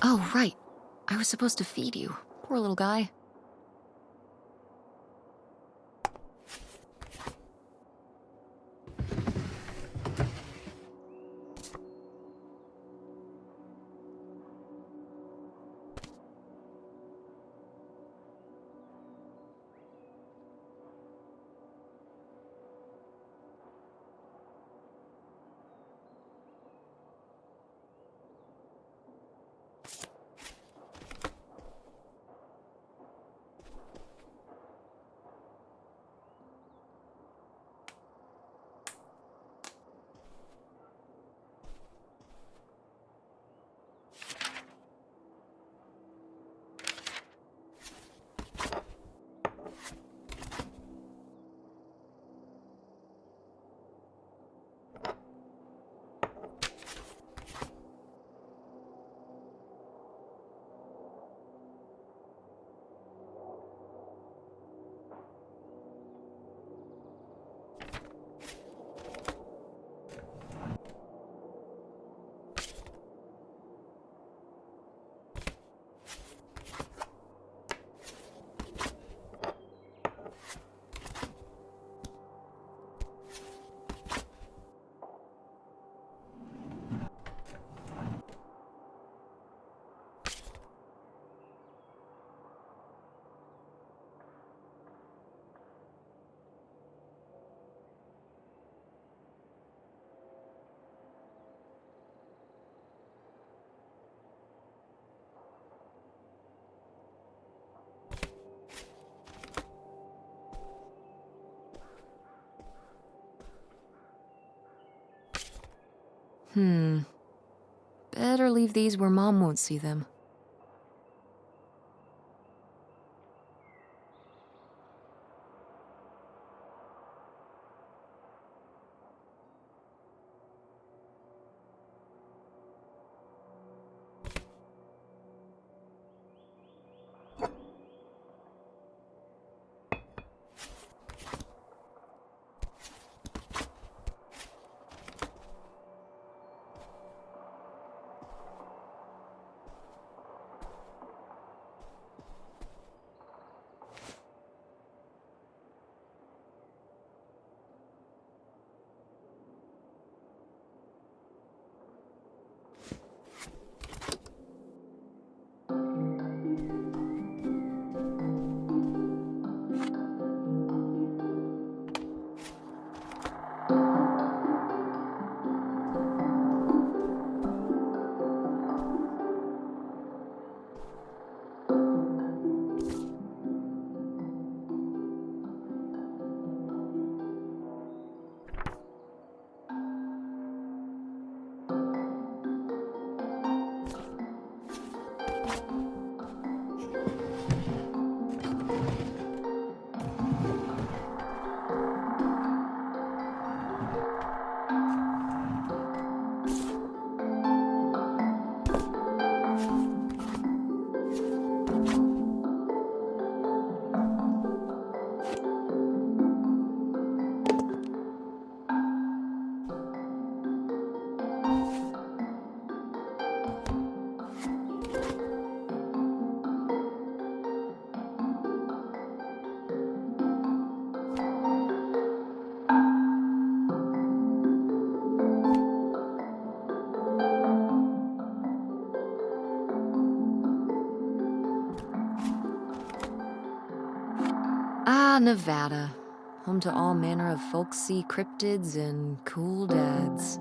Oh, right. I was supposed to feed you. Poor little guy. Better leave these where Mom won't see them. Ah, Nevada. Home to all manner of folksy cryptids and cool dads.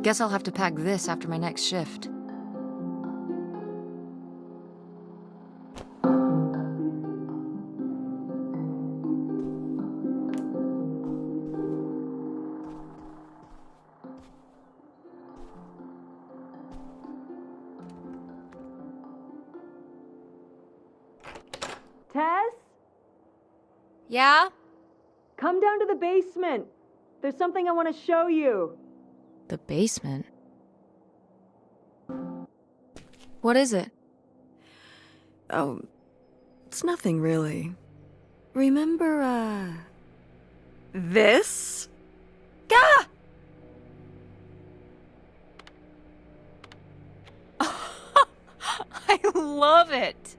Guess I'll have to pack this after my next shift. Tess? Yeah? Come down to the basement. There's something I want to show you. The basement? What is it? Oh, it's nothing really. Remember, this? Gah! I love it!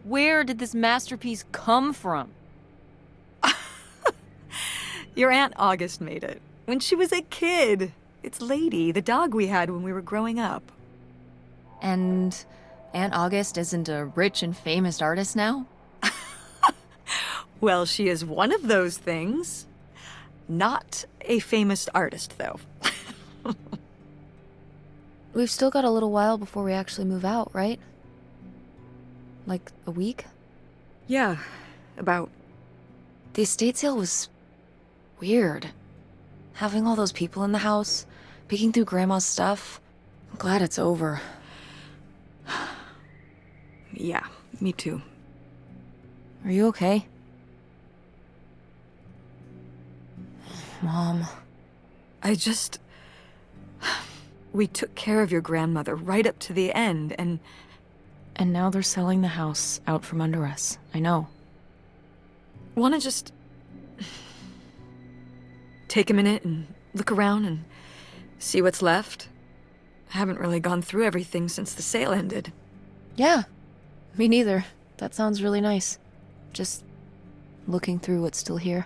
Where did this masterpiece come from? Your Aunt August made it. When she was a kid. It's Lady, the dog we had when we were growing up. And Aunt August isn't a rich and famous artist now? Well, she is one of those things. Not a famous artist, though. We've still got a little while before we actually move out, right? Like a week? Yeah, about. The estate sale was weird. Having all those people in the house, picking through Grandma's stuff. I'm glad it's over. Yeah, me too. Are you okay? Mom. We took care of your grandmother right up to the end, and And now they're selling the house out from under us. I know. wanna just take a minute and look around and see what's left? I haven't really gone through everything since the sale ended. Yeah. Me neither. That sounds really nice. Just looking through what's still here.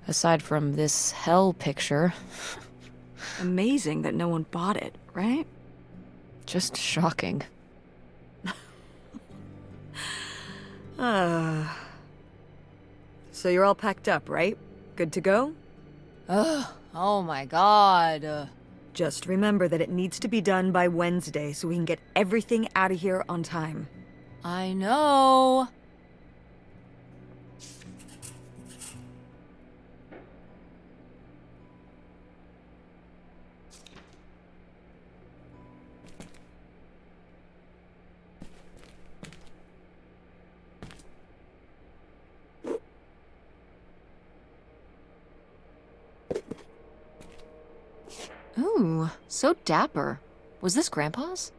Aside from this hell picture, Amazing that no one bought it, right? just shocking. So you're all packed up, right? Good to go? Ugh. Oh my god. Just remember that it needs to be done by Wednesday so we can get everything out of here on time. I know. Ooh, so dapper. Was this Grandpa's?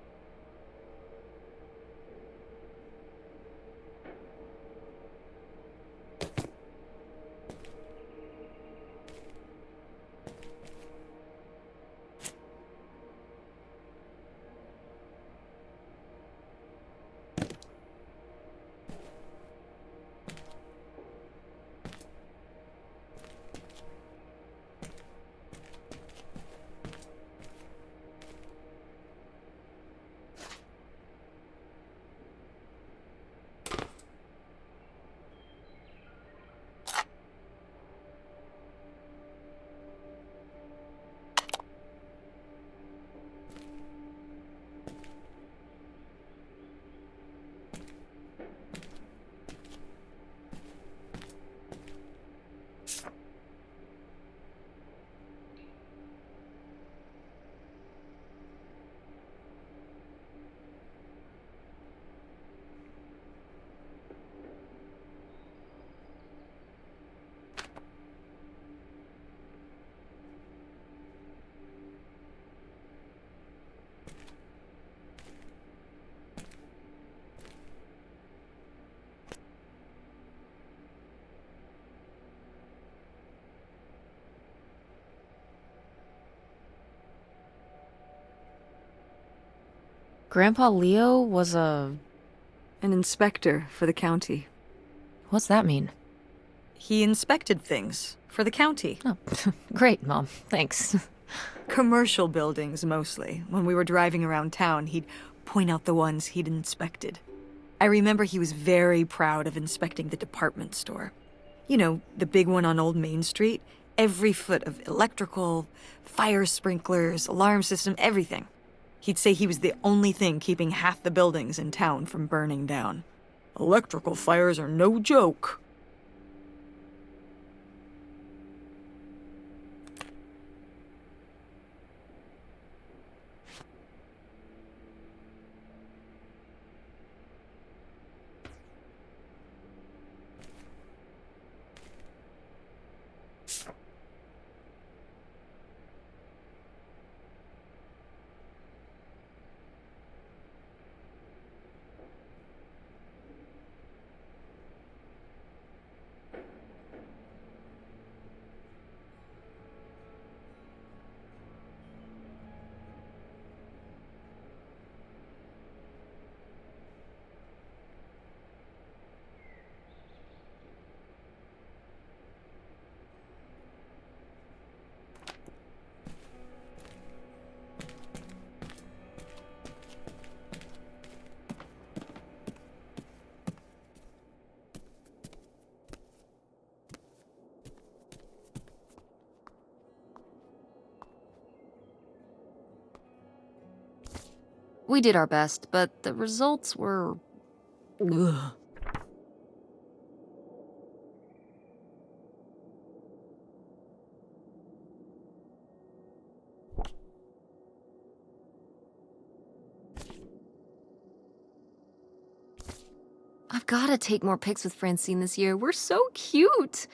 Grandpa Leo was a... An inspector for the county. What's that mean? He inspected things for the county. Oh, great, Mom. Thanks. Commercial buildings, mostly. When we were driving around town, he'd point out the ones he'd inspected. I remember he was very proud of inspecting the department store. You know, the big one on Old Main Street. Every foot of electrical, fire sprinklers, alarm system, everything. He'd say he was the only thing keeping half the buildings in town from burning down. Electrical fires are no joke. We did our best, but the results were... Ugh. I've gotta take more pics with Francine this year. We're so cute!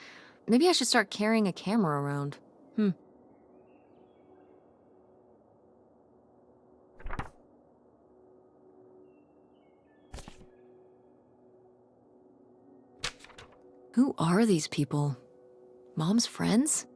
Maybe I should start carrying a camera around. Who are these people? Mom's friends?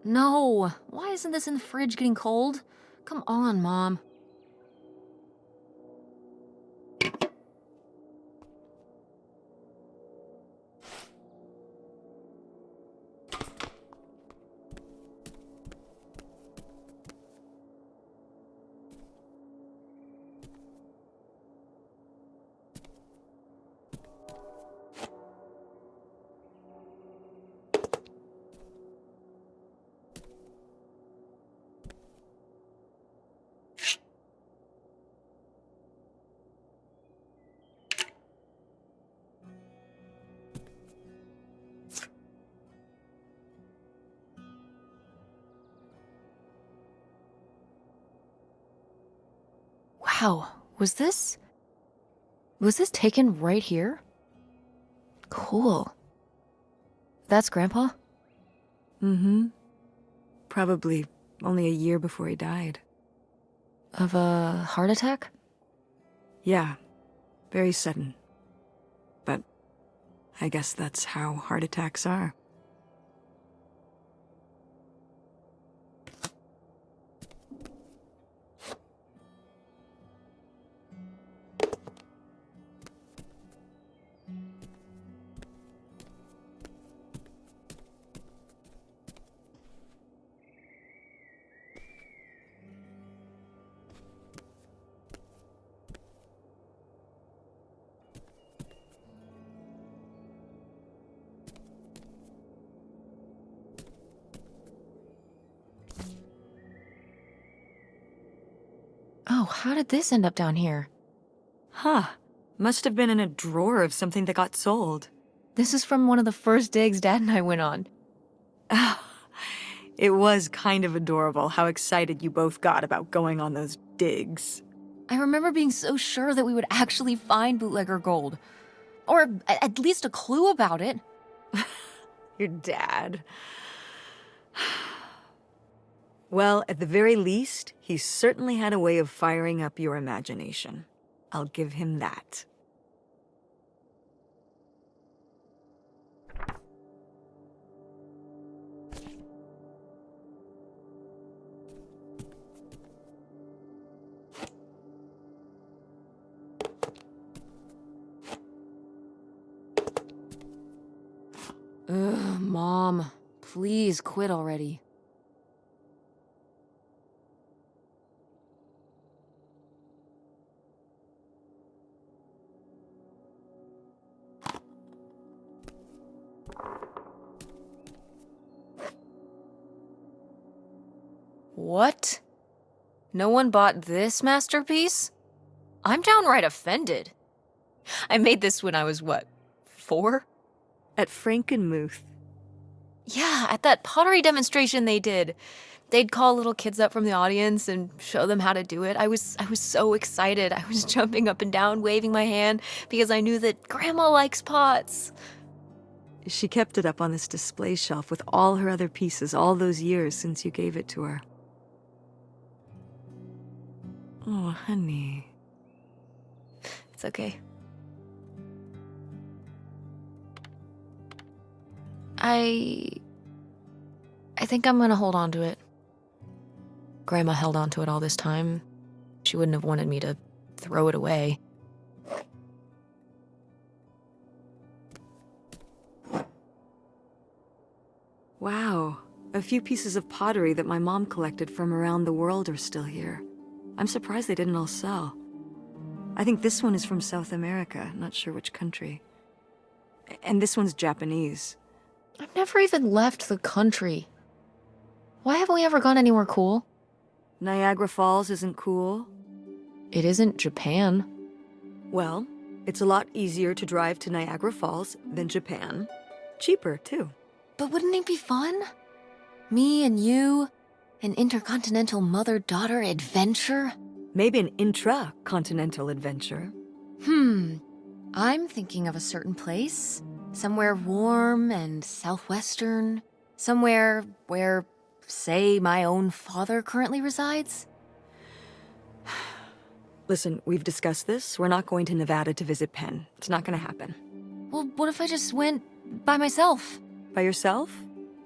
No! Why isn't this in the fridge getting cold? Come on, Mom. Wow, was this taken right here? Cool. That's Grandpa? Mm-hmm. Probably only a year before he died. Of a heart attack? Yeah, very sudden. But I guess that's how heart attacks are. Oh, how did this end up down here? Huh. Must have been in a drawer of something that got sold. This is from one of the first digs Dad and I went on. It was kind of adorable how excited you both got about going on those digs. I remember being so sure that we would actually find bootlegger gold. Or at least a clue about it. Your dad. Well, at the very least, he certainly had a way of firing up your imagination. I'll give him that. Ugh, Mom. Please quit already. What? No one bought this masterpiece? I'm downright offended. I made this when I was, what, 4? At Frankenmuth. Yeah, at that pottery demonstration they did. They'd call little kids up from the audience and show them how to do it. I was so excited. I was jumping up and down, waving my hand, because I knew that Grandma likes pots. She kept it up on this display shelf with all her other pieces all those years since you gave it to her. Oh, honey. It's okay. I think I'm gonna hold on to it. Grandma held on to it all this time. She wouldn't have wanted me to throw it away. Wow. A few pieces of pottery that my mom collected from around the world are still here. I'm surprised they didn't all sell. I think this one is from South America, not sure which country. And this one's Japanese. I've never even left the country. Why haven't we ever gone anywhere cool? Niagara Falls isn't cool. It isn't Japan. Well, it's a lot easier to drive to Niagara Falls than Japan. Cheaper, too. But wouldn't it be fun? Me and you, an intercontinental mother-daughter adventure? Maybe an intra-continental adventure. I'm thinking of a certain place. Somewhere warm and southwestern. Somewhere where, say, my own father currently resides. Listen, we've discussed this. We're not going to Nevada to visit Penn. It's not going to happen. Well, what if I just went by myself? By yourself?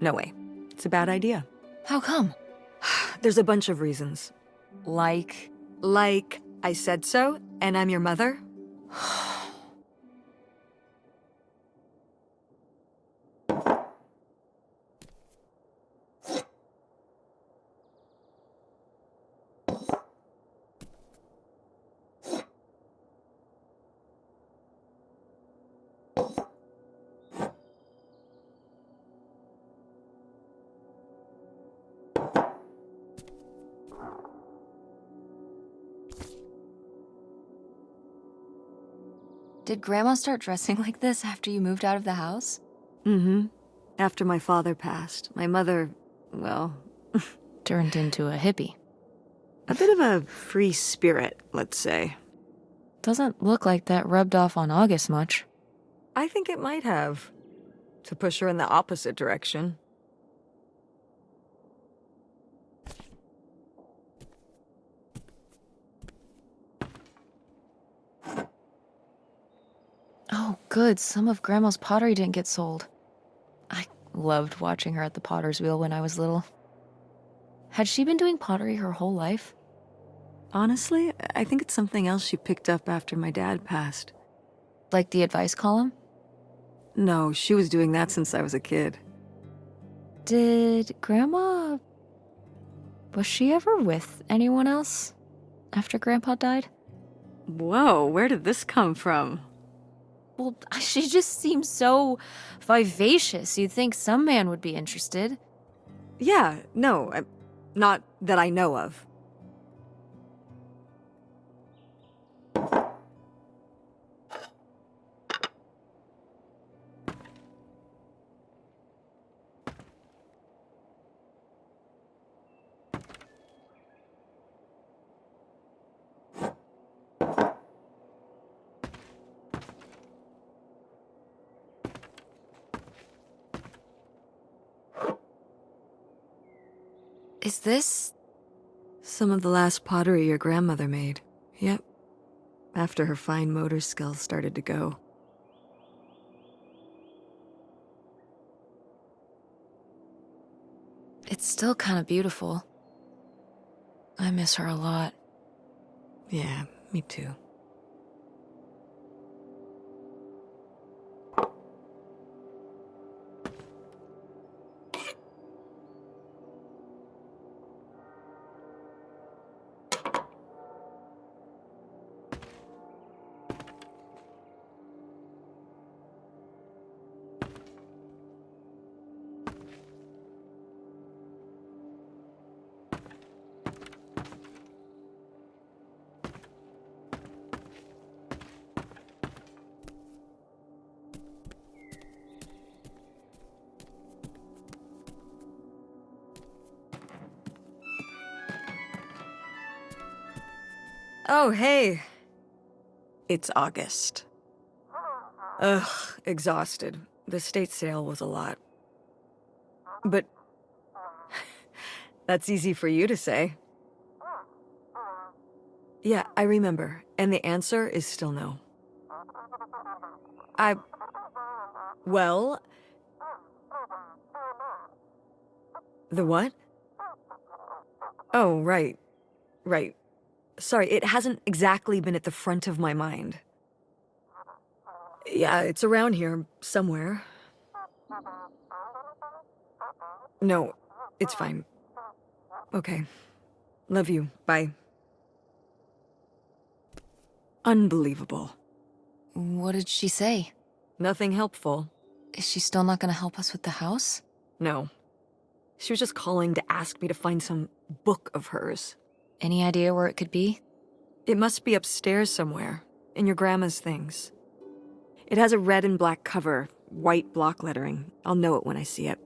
No way. It's a bad idea. How come? There's a bunch of reasons. Like, I said so, and I'm your mother. did Grandma start dressing like this after you moved out of the house? Mm-hmm. After my father passed, my mother, well, Turned into a hippie. a bit of a free spirit, let's say. Doesn't look like that rubbed off on August much. I think it might have. To push her in the opposite direction. Oh, good. Some of Grandma's pottery didn't get sold. I loved watching her at the potter's wheel when I was little. Had she been doing pottery her whole life? Honestly, I think it's something else she picked up after my dad passed. Like the advice column? No, she was doing that since I was a kid. Did Grandma... Was she ever with anyone else after Grandpa died? Whoa, where did this come from? Well, she just seems so vivacious. You'd think some man would be interested. Yeah, no, not that I know of. Is this... Some of the last pottery your grandmother made. Yep. After her fine motor skills started to go. It's still kind of beautiful. I miss her a lot. Yeah, me too. Oh, hey. It's August. Ugh, exhausted. The state sale was a lot. But that's easy for you to say. Yeah, I remember. And the answer is still no. Well... The what? Oh, right. Right. Sorry, it hasn't exactly been at the front of my mind. Yeah, it's around here, somewhere. No, it's fine. Okay. Love you. Bye. Unbelievable. What did she say? Nothing helpful. Is she still not gonna help us with the house? No. She was just calling to ask me to find some book of hers. Any idea where it could be? It must be upstairs somewhere, in your grandma's things. It has a red and black cover, white block lettering. I'll know it when I see it.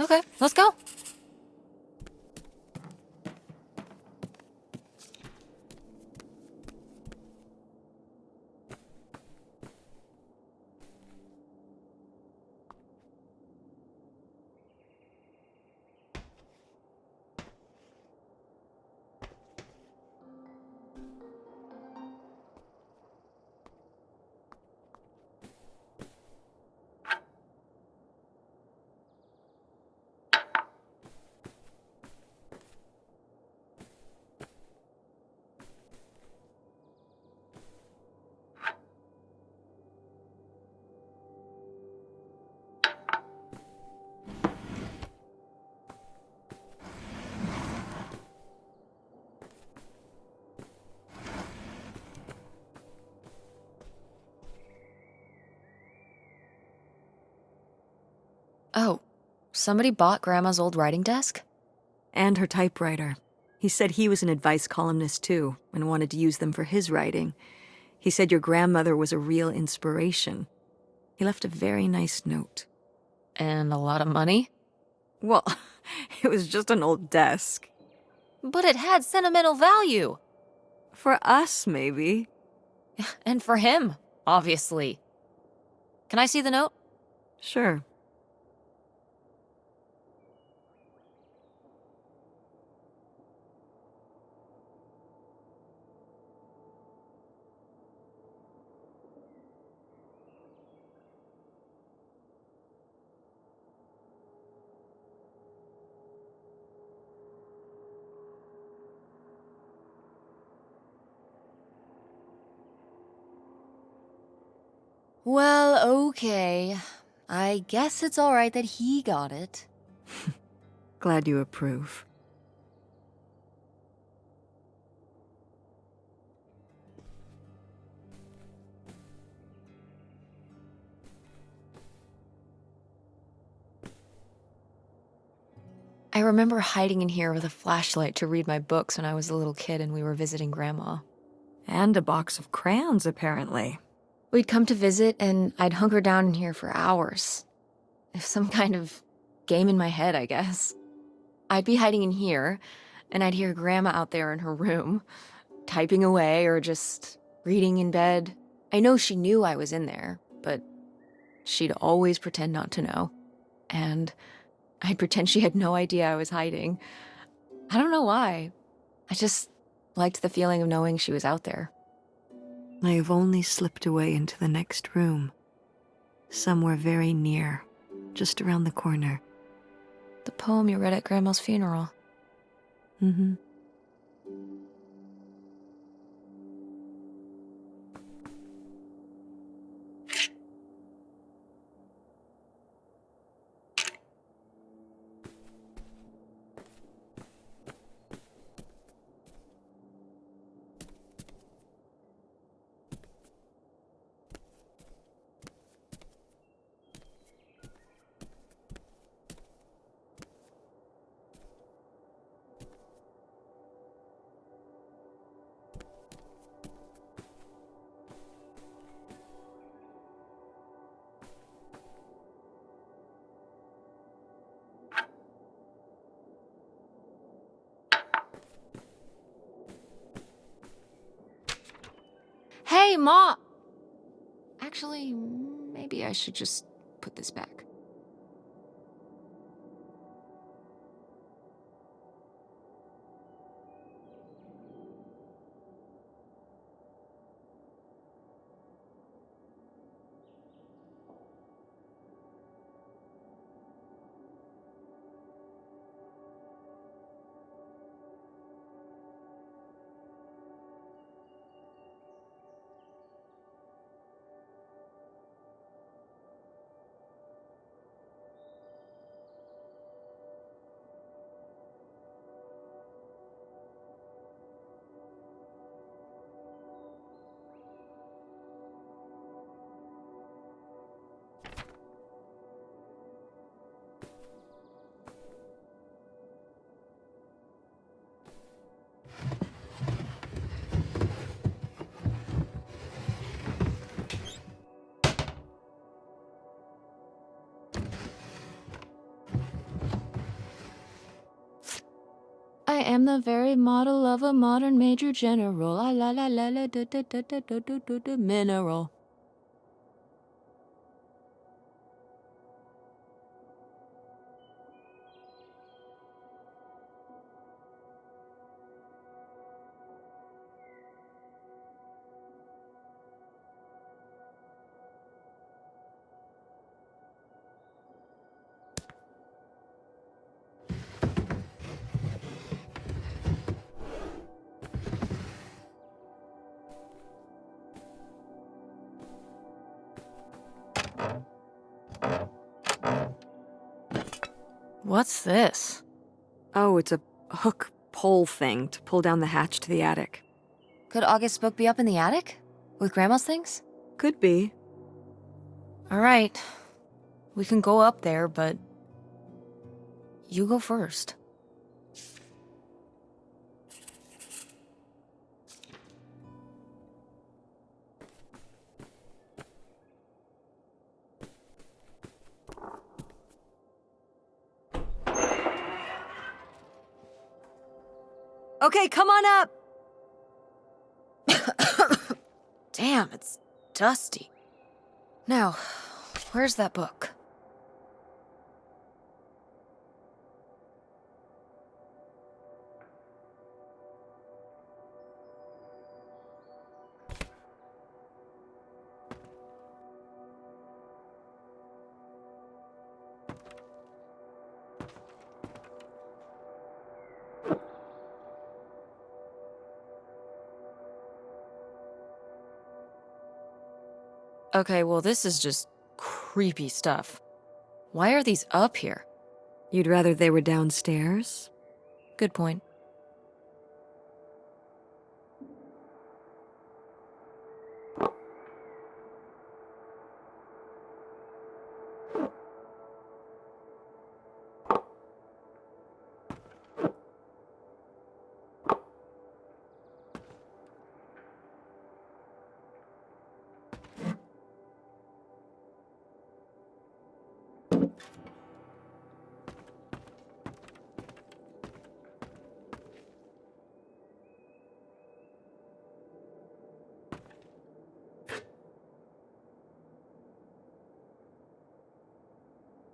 Okay, let's go. Oh, somebody bought Grandma's old writing desk? And her typewriter. He said he was an advice columnist too, and wanted to use them for his writing. He said your grandmother was a real inspiration. He left a very nice note. And a lot of money? Well, it was just an old desk. But it had sentimental value. For us, maybe. And for him, obviously. Can I see the note? Sure. Well, okay. I guess it's all right that he got it. Glad you approve. I remember hiding in here with a flashlight to read my books when I was a little kid and we were visiting Grandma. And a box of crayons, apparently. We'd come to visit and I'd hunker down in here for hours. If some kind of game in my head, I guess. I'd be hiding in here, and I'd hear Grandma out there in her room, typing away or just reading in bed. I know she knew I was in there, but she'd always pretend not to know. And I'd pretend she had no idea I was hiding. I don't know why. I just liked the feeling of knowing she was out there. I have only slipped away into the next room. Somewhere very near, just around the corner. The poem you read at Grandma's funeral. Mm-hmm. Hey, Ma! Actually, maybe I should just put this back. I am the very model of a modern major general. La la la la la da da da da da da da da mineral. What's this? Oh, it's a hook pole thing to pull down the hatch to the attic. Could August's book be up in the attic? With Grandma's things? Could be. All right. We can go up there, but you go first. Okay, come on up! Damn, it's dusty. Now, where's that book? Okay, well, this is just creepy stuff. Why are these up here? You'd rather they were downstairs? Good point.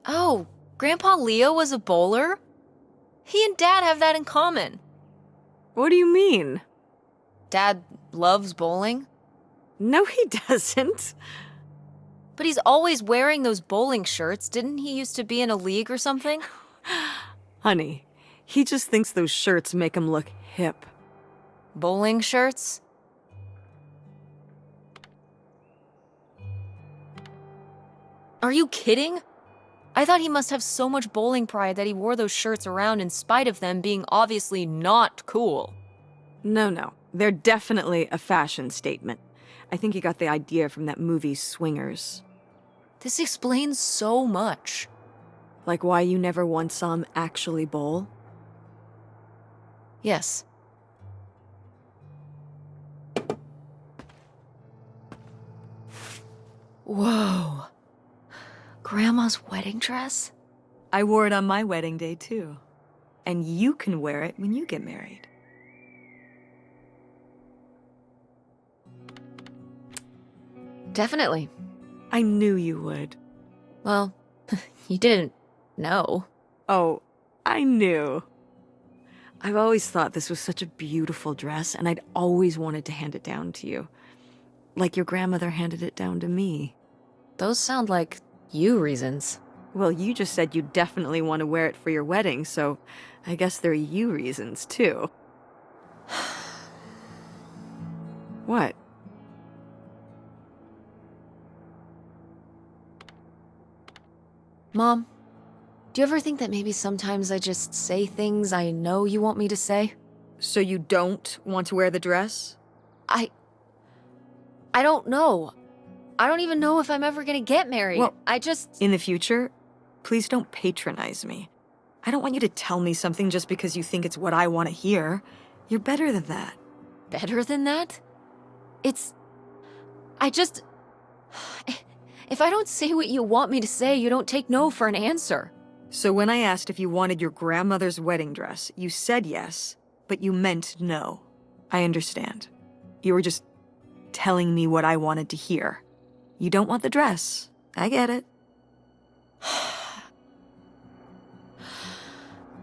Oh, Grandpa Leo was a bowler? He and Dad have that in common. What do you mean? Dad loves bowling, No, he doesn't. but he's always wearing those bowling shirts. Didn't he used to be in a league or something? Honey, he just thinks those shirts make him look hip. Bowling shirts? Are you kidding? I thought he must have so much bowling pride that he wore those shirts around in spite of them being obviously not cool. No. They're definitely a fashion statement. I think he got the idea from that movie Swingers. This explains so much. Like why you never once saw him actually bowl? Yes. Whoa. Grandma's wedding dress? I wore it on my wedding day, too. And you can wear it when you get married. Definitely. I knew you would. Well, you didn't know. Oh, I knew. I've always thought this was such a beautiful dress, and I'd always wanted to hand it down to you. Like your grandmother handed it down to me. Those sound like you reasons. Well, you just said you definitely want to wear it for your wedding, so I guess there are you reasons, too. What? Mom, do you ever think that maybe sometimes I just say things I know you want me to say? So you don't want to wear the dress? I don't know. I don't even know if I'm ever gonna get married. Well, I just... In the future, please don't patronize me. I don't want you to tell me something just because you think it's what I want to hear. You're better than that. Better than that? I just... If I don't say what you want me to say, you don't take no for an answer. So when I asked if you wanted your grandmother's wedding dress, you said yes, but you meant no. I understand. You were just telling me what I wanted to hear. You don't want the dress. I get it.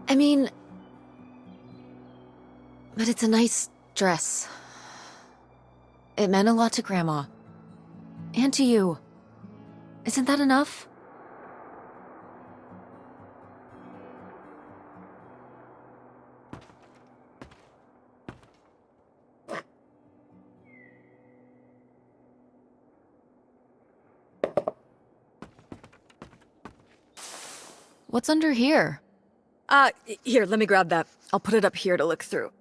I mean... But it's a nice dress. It meant a lot to Grandma. And to you. Isn't that enough? What's under here? Here, let me grab that. I'll put it up here to look through.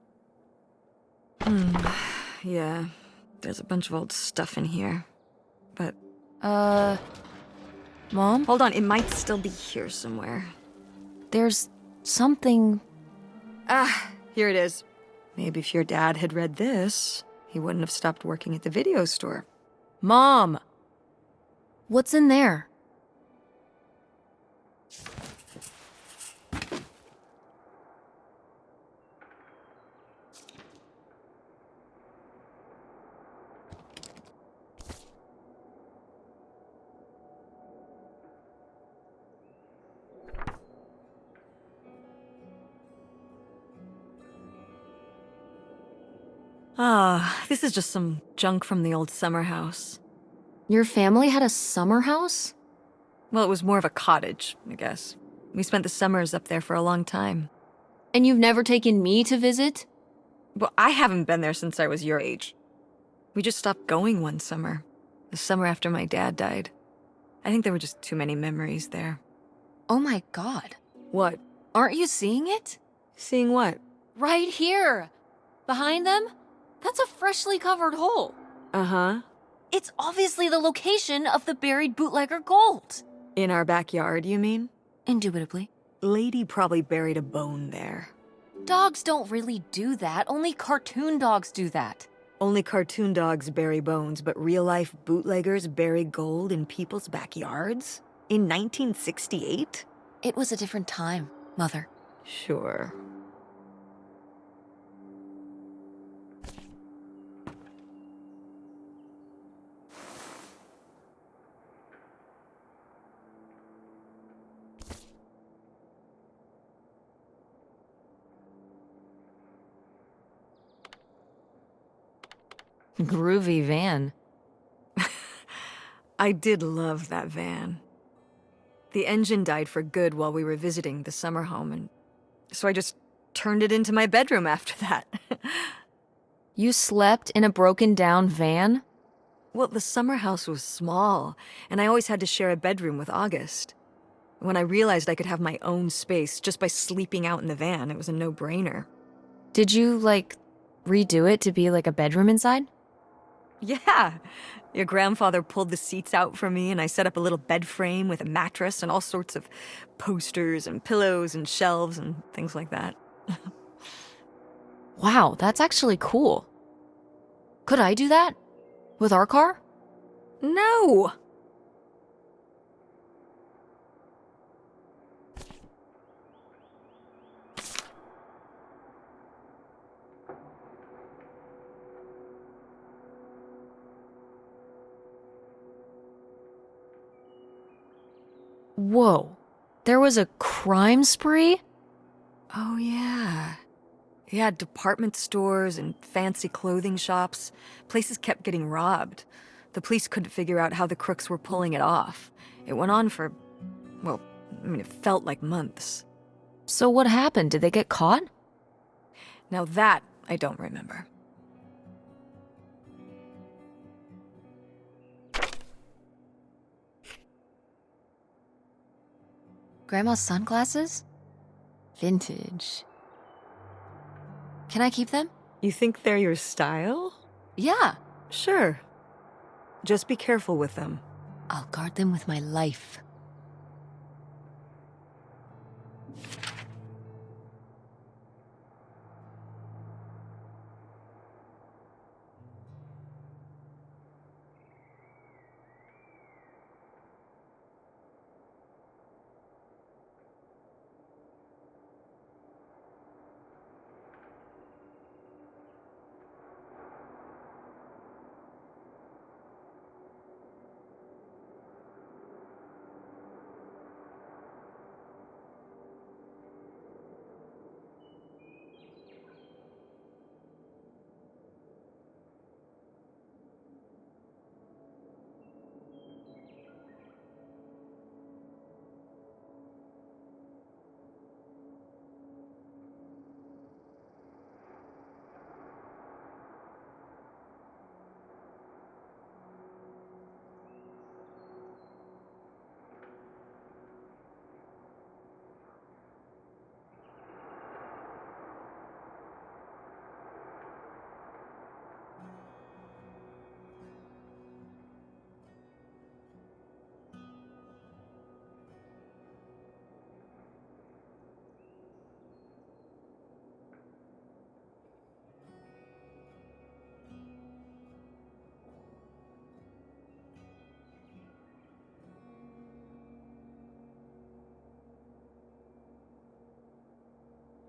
Yeah, there's a bunch of old stuff in here. But, Mom? hold on, it might still be here somewhere. There's something... Here it is. Maybe if your dad had read this, he wouldn't have stopped working at the video store. Mom! What's in there? This is just some junk from the old summer house. Your family had a summer house? Well, it was more of a cottage, I guess. We spent the summers up there for a long time. And you've never taken me to visit? Well, I haven't been there since I was your age. We just stopped going one summer. The summer after my dad died. I think there were just too many memories there. Oh my god. What? Aren't you seeing it? Seeing what? Right here! Behind them? That's a freshly covered hole. Uh-huh. It's obviously the location of the buried bootlegger gold. In our backyard, you mean? Indubitably. Lady probably buried a bone there. Dogs don't really do that. Only cartoon dogs do that. Only cartoon dogs bury bones, but real-life bootleggers bury gold in people's backyards? In 1968? It was a different time, Mother. Sure. Groovy van. I did love that van. The engine died for good while we were visiting the summer home, and so I just turned it into my bedroom after that. You slept in a broken down van? Well, the summer house was small, and I always had to share a bedroom with August. When I realized I could have my own space just by sleeping out in the van, it was a no-brainer. Did you, redo it to be like a bedroom inside? Yeah. Your grandfather pulled the seats out for me, and I set up a little bed frame with a mattress and all sorts of posters and pillows and shelves and things like that. Wow, that's actually cool. Could I do that? With our car? No! Whoa. There was a crime spree? Oh, yeah. Yeah, department stores and fancy clothing shops. Places kept getting robbed. The police couldn't figure out how the crooks were pulling it off. It went on for, well, I mean, it felt like months. So what happened? Did they get caught? Now that I don't remember. Grandma's sunglasses? Vintage. Can I keep them? You think they're your style? Yeah. Sure. Just be careful with them. I'll guard them with my life.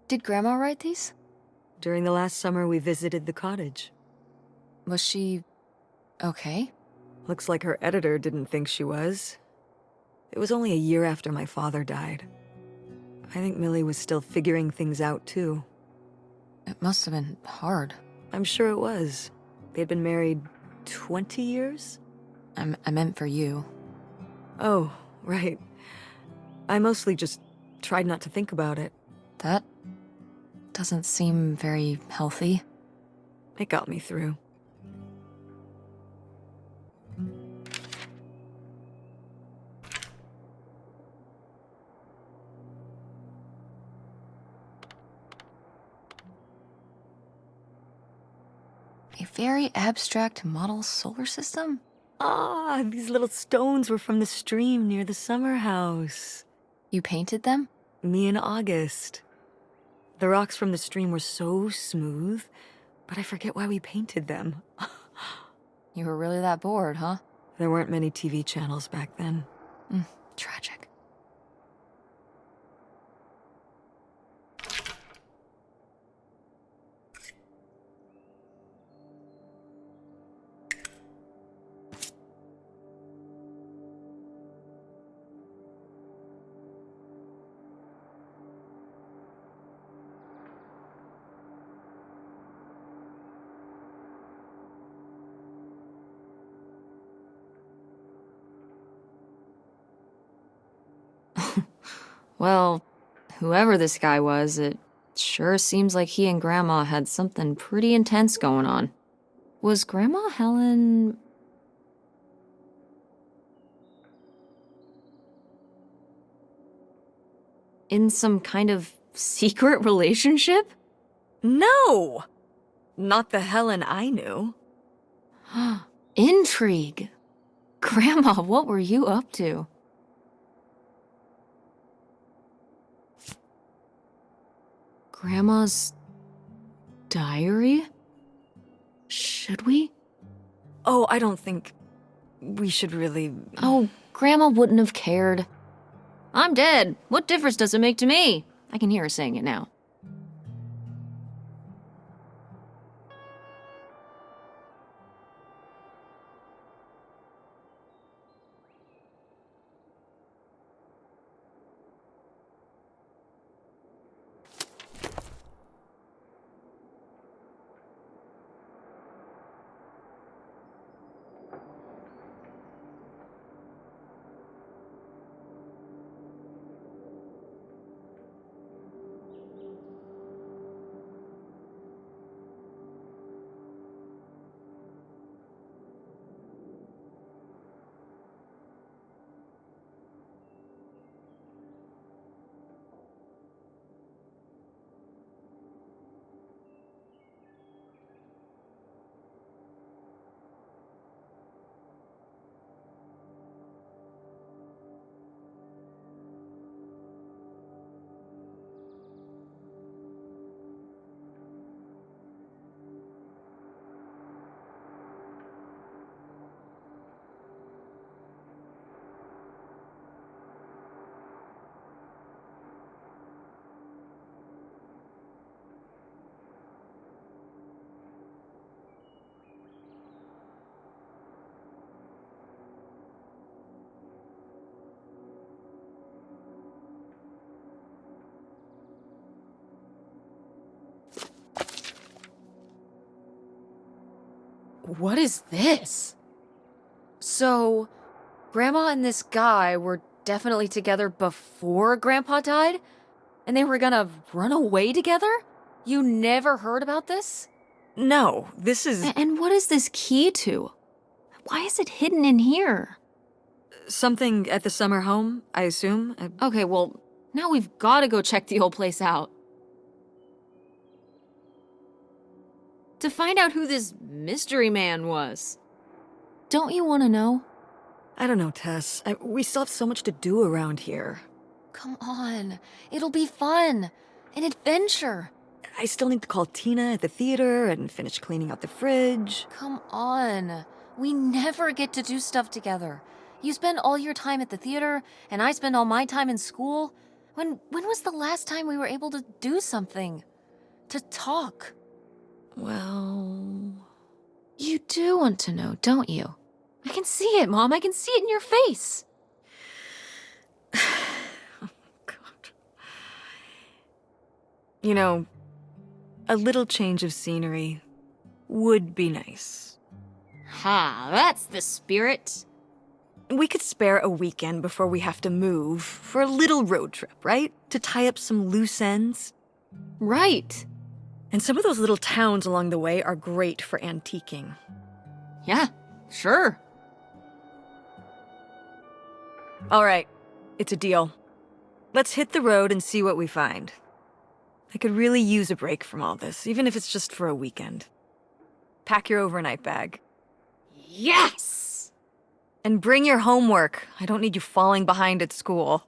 Did Grandma write these? During the last summer, we visited the cottage. Was she okay? Looks like her editor didn't think she was. It was only a year after my father died. I think Millie was still figuring things out, too. It must have been hard. I'm sure it was. They'd been married 20 years? I meant for you. Oh, right. I mostly just tried not to think about it. That doesn't seem very healthy. It got me through. A very abstract model solar system? Ah, these little stones were from the stream near the summer house. You painted them? Me and August. The rocks from the stream were so smooth, but I forget why we painted them. You were really that bored, huh? There weren't many TV channels back then. Tragic. Well, whoever this guy was, it sure seems like he and Grandma had something pretty intense going on. Was Grandma Helen... in some kind of secret relationship? No! Not the Helen I knew. Intrigue. Grandma, what were you up to? Grandma's diary? Should we? Oh, I don't think we should really... Oh, Grandma wouldn't have cared. I'm dead. What difference does it make to me? I can hear her saying it now. What is this? So, Grandma and this guy were definitely together before Grandpa died? And they were gonna run away together? You never heard about this? No, this is And what is this key to? Why is it hidden in here? something at the summer home, I assume. Okay, well, now we've gotta go check the old place out. To find out who this mystery man was. Don't you want to know? I don't know, Tess. We still have so much to do around here. Come on. It'll be fun. An adventure. I still need to call Tina at the theater and finish cleaning out the fridge. Come on. We never get to do stuff together. You spend all your time at the theater, and I spend all my time in school. When was the last time we were able to do something? To talk? Well... You do want to know, don't you? I can see it, Mom. I can see it in your face. Oh, God. You know, a little change of scenery would be nice. Ha, that's the spirit. We could spare a weekend before we have to move for a little road trip, right? To tie up some loose ends. Right. And some of those little towns along the way are great for antiquing. Yeah, sure. All right, it's a deal. Let's hit the road and see what we find. I could really use a break from all this, even if it's just for a weekend. Pack your overnight bag. Yes! And bring your homework. I don't need you falling behind at school.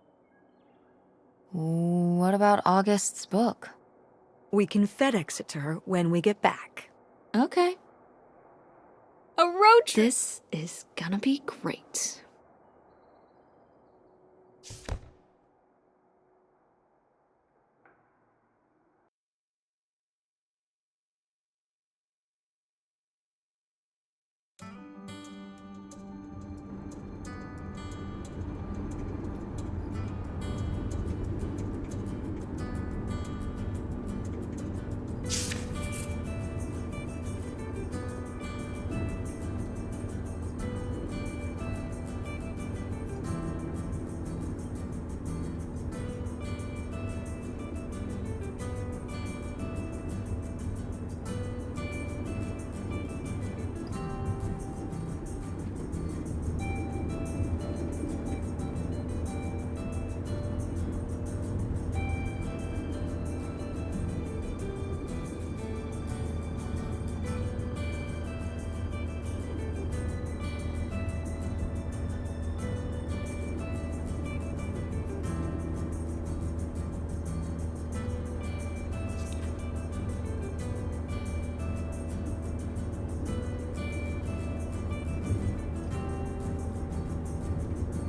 What about August's book? We can FedEx it to her when we get back. Okay. A road trip. This is gonna be great.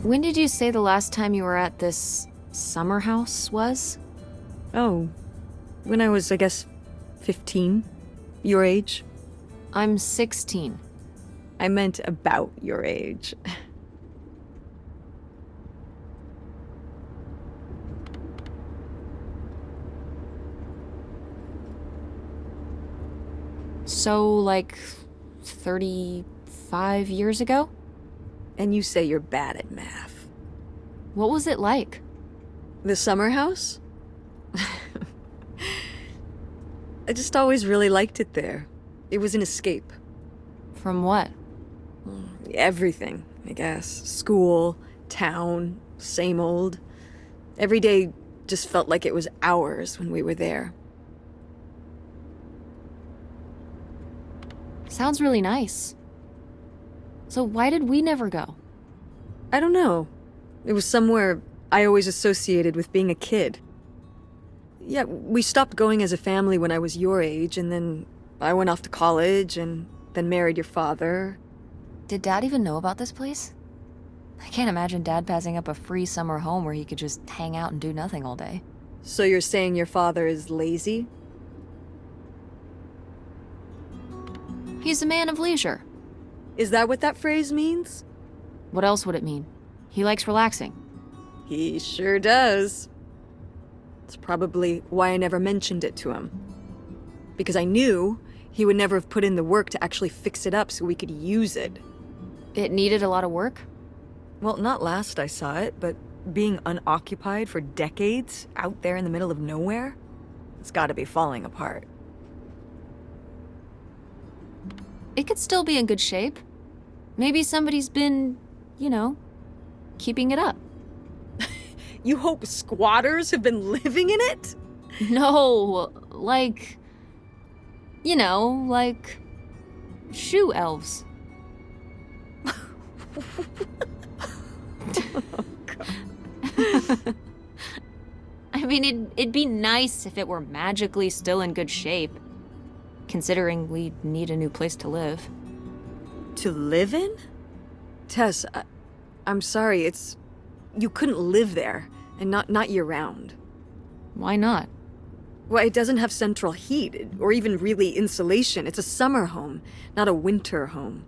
When did you say the last time you were at this summer house was? Oh, when I was, I guess, 15. Your age. I'm 16. I meant about your age. So, like, 35 years ago? And you say you're bad at math. What was it like? The summer house? I just always really liked it there. It was an escape. From what? Everything, I guess. School, town, same old. Every day just felt like it was hours when we were there. Sounds really nice. So why did we never go? I don't know. It was somewhere I always associated with being a kid. Yeah, we stopped going as a family when I was your age, and then I went off to college and then married your father. Did Dad even know about this place? I can't imagine Dad passing up a free summer home where he could just hang out and do nothing all day. So you're saying your father is lazy? He's a man of leisure. Is that what that phrase means? What else would it mean? He likes relaxing. He sure does. It's probably why I never mentioned it to him. Because I knew He would never have put in the work to actually fix it up so we could use it. It needed a lot of work? Well, not last I saw it, but being unoccupied for decades, out there in the middle of nowhere, it's gotta be falling apart. It could still be in good shape. Maybe somebody's been, keeping it up. You hope squatters have been living in it? No, like shoe elves. I mean, it'd be nice if it were magically still in good shape, considering we need a new place to live. To live in? Tess, I'm sorry, you couldn't live there, and not year-round. Why not? Well, it doesn't have central heat, or even really insulation. It's a summer home, not a winter home.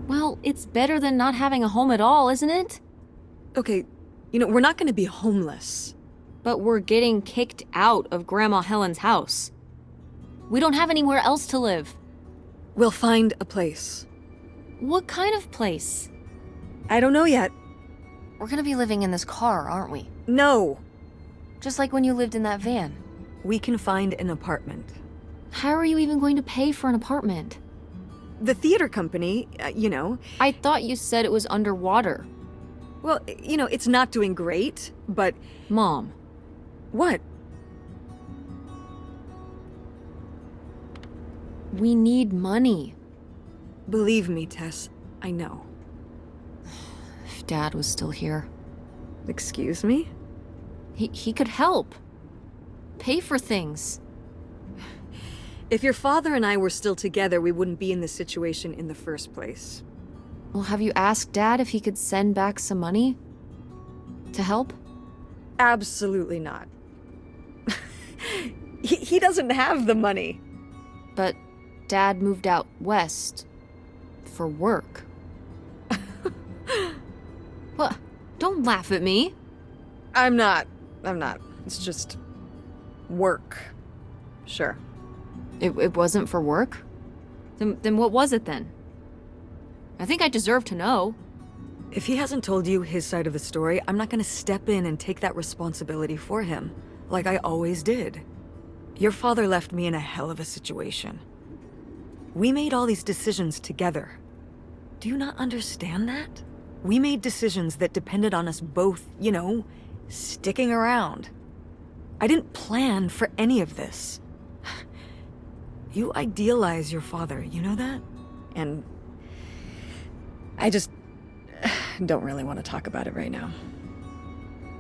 Well, it's better than not having a home at all, isn't it? Okay, we're not gonna be homeless. But we're getting kicked out of Grandma Helen's house. We don't have anywhere else to live. We'll find a place. What kind of place? I don't know yet. We're gonna be living in this car, aren't we? No! Just like when you lived in that van. We can find an apartment. How are you even going to pay for an apartment? The theater company, I thought you said it was underwater. well, it's not doing great, but... Mom. What? We need money. Believe me, Tess, I know. If Dad was still here, Excuse me? he could help. Pay for things. If your father and I were still together, we wouldn't be in this situation in the first place. Well, have you asked Dad if he could send back some money? To help? Absolutely not. He doesn't have the money. But Dad moved out west for work. What? Don't laugh at me. I'm not. It's just... work. Sure. It wasn't for work? Then what was it then? I think I deserve to know. If he hasn't told you his side of the story, I'm not gonna step in and take that responsibility for him, like I always did. Your father left me in a hell of a situation. We made all these decisions together. Do you not understand that? We made decisions that depended on us both, sticking around. I didn't plan for any of this. You idealize your father, you know that? And I just don't really want to talk about it right now.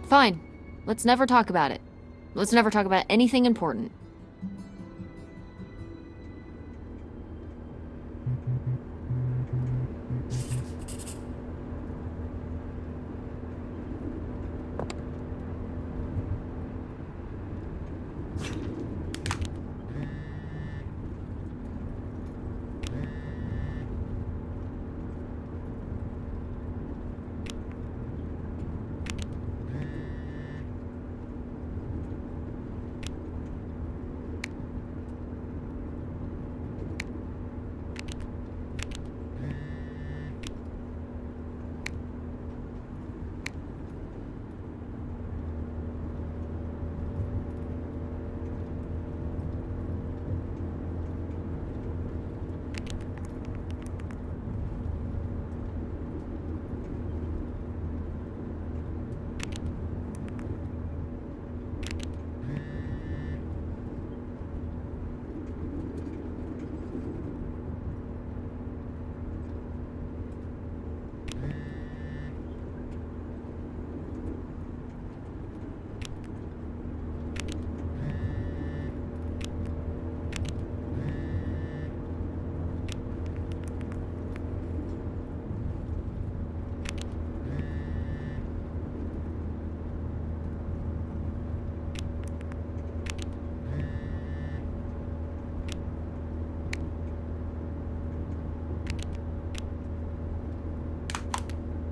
Fine. Let's never talk about it. Let's never talk about anything important.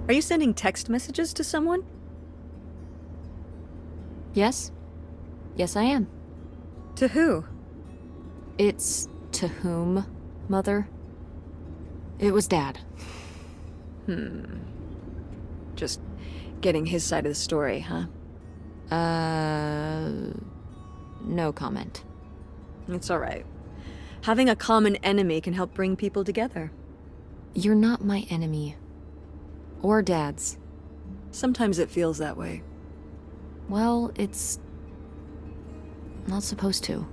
Are you sending text messages to someone? Yes? Yes, I am. To who? It's to whom, Mother? It was Dad. Just getting his side of the story, huh? No comment. It's all right. Having a common enemy can help bring people together. You're not my enemy. Or Dad's. Sometimes it feels that way. Well, it's not supposed to.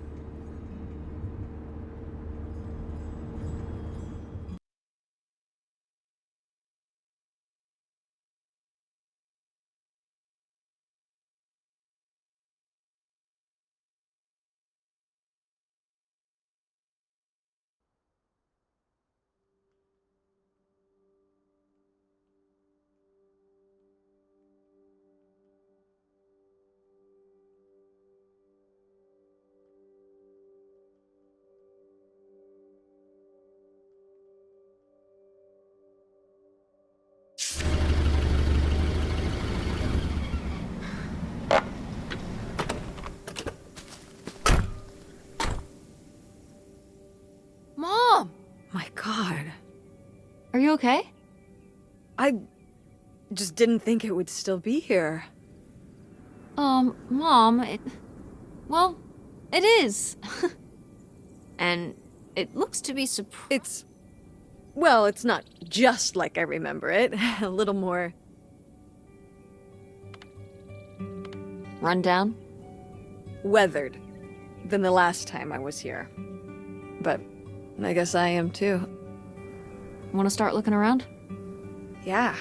Mom! My God. Are you okay? I just didn't think it would still be here. Mom, well, it is. And it looks to be Well, it's not just like I remember it. A little more rundown. weathered than the last time I was here. But I guess I am too. Want to start looking around? Yeah.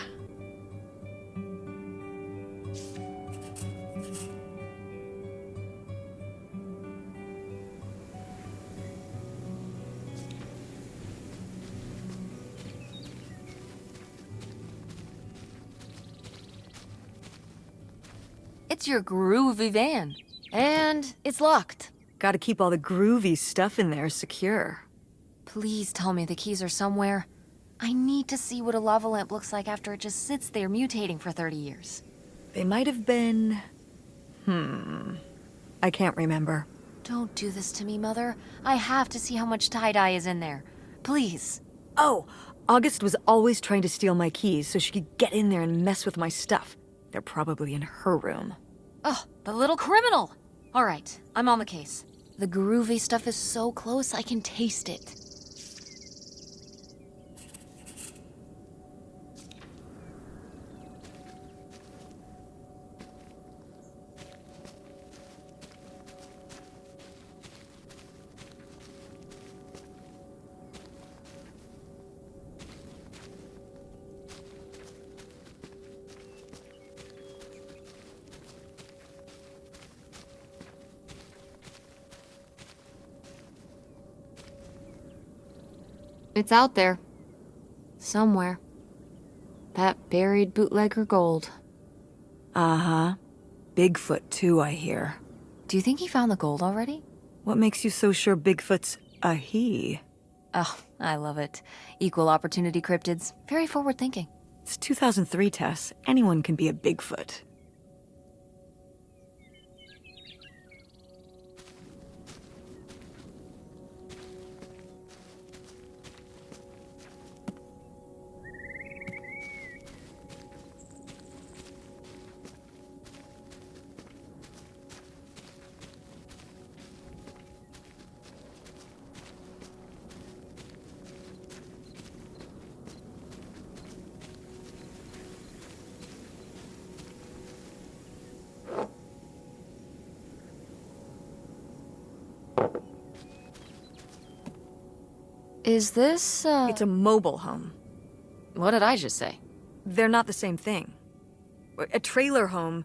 It's your groovy van. And it's locked. Gotta keep all the groovy stuff in there secure. Please tell me the keys are somewhere. I need to see what a lava lamp looks like after it just sits there mutating for 30 years. They might have been... I can't remember. Don't do this to me, Mother. I have to see how much tie-dye is in there. Please. Oh, August was always trying to steal my keys so she could get in there and mess with my stuff. They're probably in her room. Oh, the little criminal! All right, I'm on the case. The groovy stuff is so close, I can taste it. It's out there. Somewhere. That buried bootlegger gold. Uh-huh. Bigfoot, too, I hear. Do you think he found the gold already? What makes you so sure Bigfoot's a he? Oh, I love it. Equal opportunity cryptids. Very forward thinking. It's 2003, Tess. Anyone can be a Bigfoot. Is this, It's a mobile home. What did I just say? They're not the same thing. A trailer home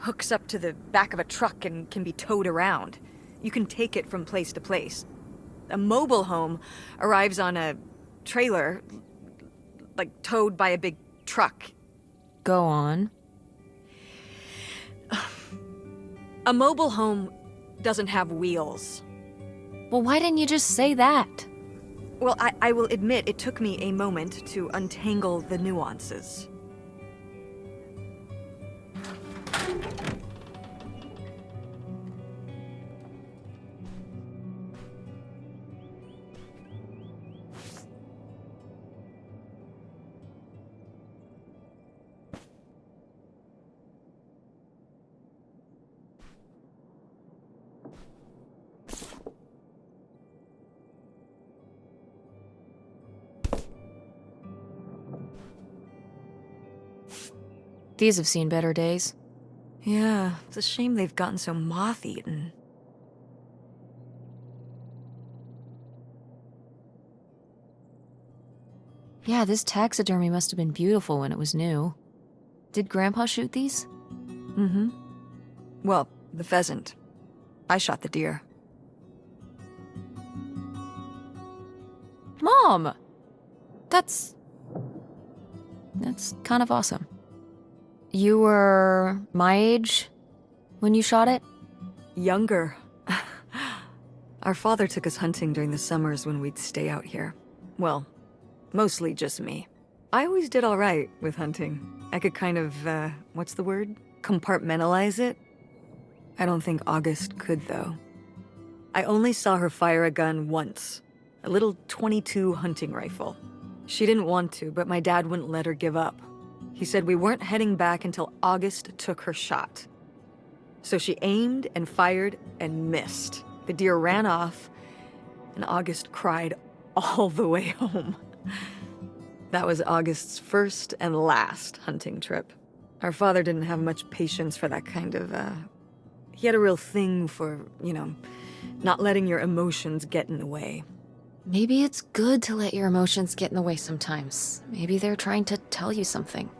hooks up to the back of a truck and can be towed around. You can take it from place to place. A mobile home arrives on a trailer, like towed by a big truck. Go on. A mobile home doesn't have wheels. Well, why didn't you just say that? Well, I will admit it took me a moment to untangle the nuances. These have seen better days. Yeah, it's a shame they've gotten so moth-eaten. Yeah, this taxidermy must have been beautiful when it was new. Did Grandpa shoot these? Mm-hmm. Well, the pheasant. I shot the deer. Mom! That's kind of awesome. You were my age when you shot it? Younger. Our father took us hunting during the summers when we'd stay out here. Well, mostly just me. I always did all right with hunting. I could kind of, what's the word? Compartmentalize it? I don't think August could, though. I only saw her fire a gun once. A little .22 hunting rifle. She didn't want to, but my dad wouldn't let her give up. He said we weren't heading back until August took her shot. So she aimed and fired and missed. The deer ran off, and August cried all the way home. That was August's first and last hunting trip. Our father didn't have much patience for that kind of, He had a real thing for, not letting your emotions get in the way. Maybe it's good to let your emotions get in the way sometimes. Maybe they're trying to tell you something.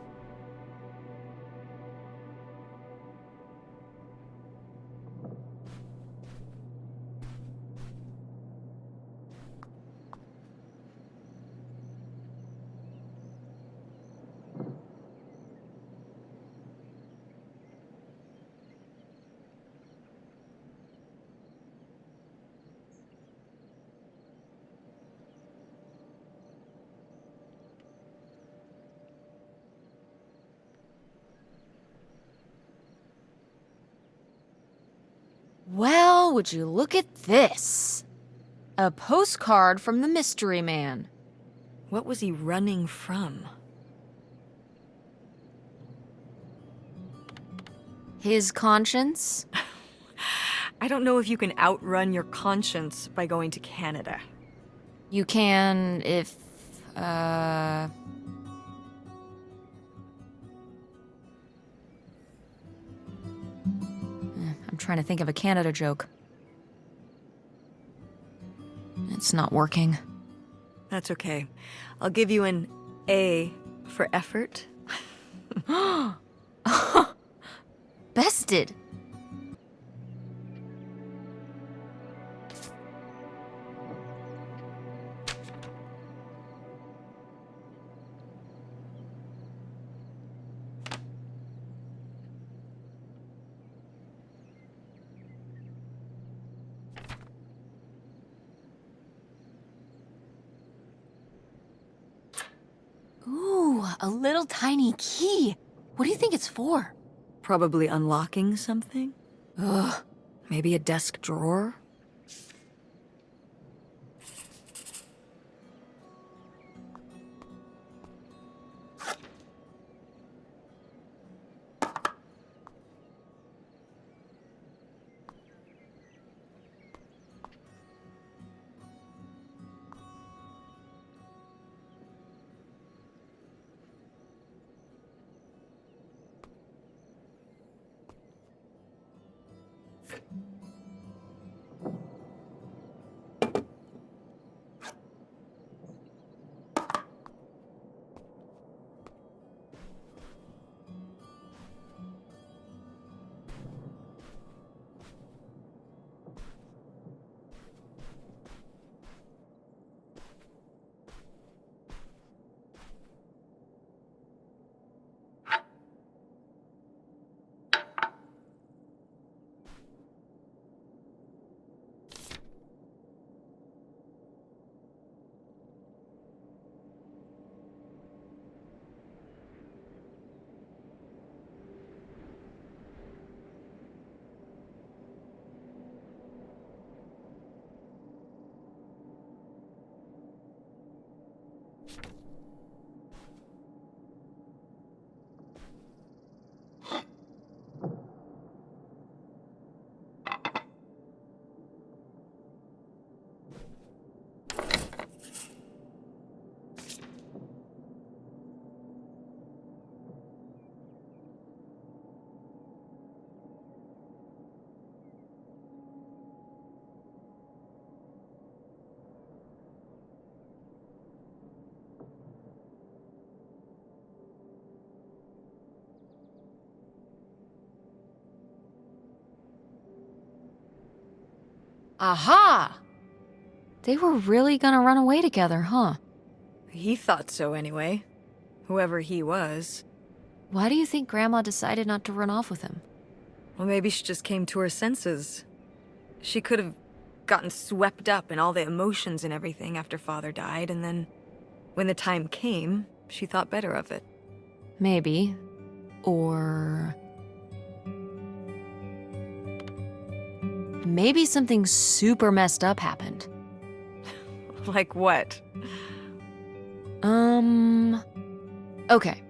Well, would you look at this? A postcard from the mystery man. What was he running from? His conscience? I don't know if you can outrun your conscience by going to Canada. You can if, I'm trying to think of a Canada joke. It's not working. That's okay. I'll give you an A for effort. Bested. Ooh, a little tiny key. What do you think it's for? Probably unlocking something? Ugh. Maybe a desk drawer? Aha! They were really gonna run away together, huh? He thought so anyway. Whoever he was. Why do you think Grandma decided not to run off with him? Well, maybe she just came to her senses. She could have gotten swept up in all the emotions and everything after Father died, and then, when the time came, she thought better of it. Maybe. Or... maybe something super messed up happened. Like what? Okay.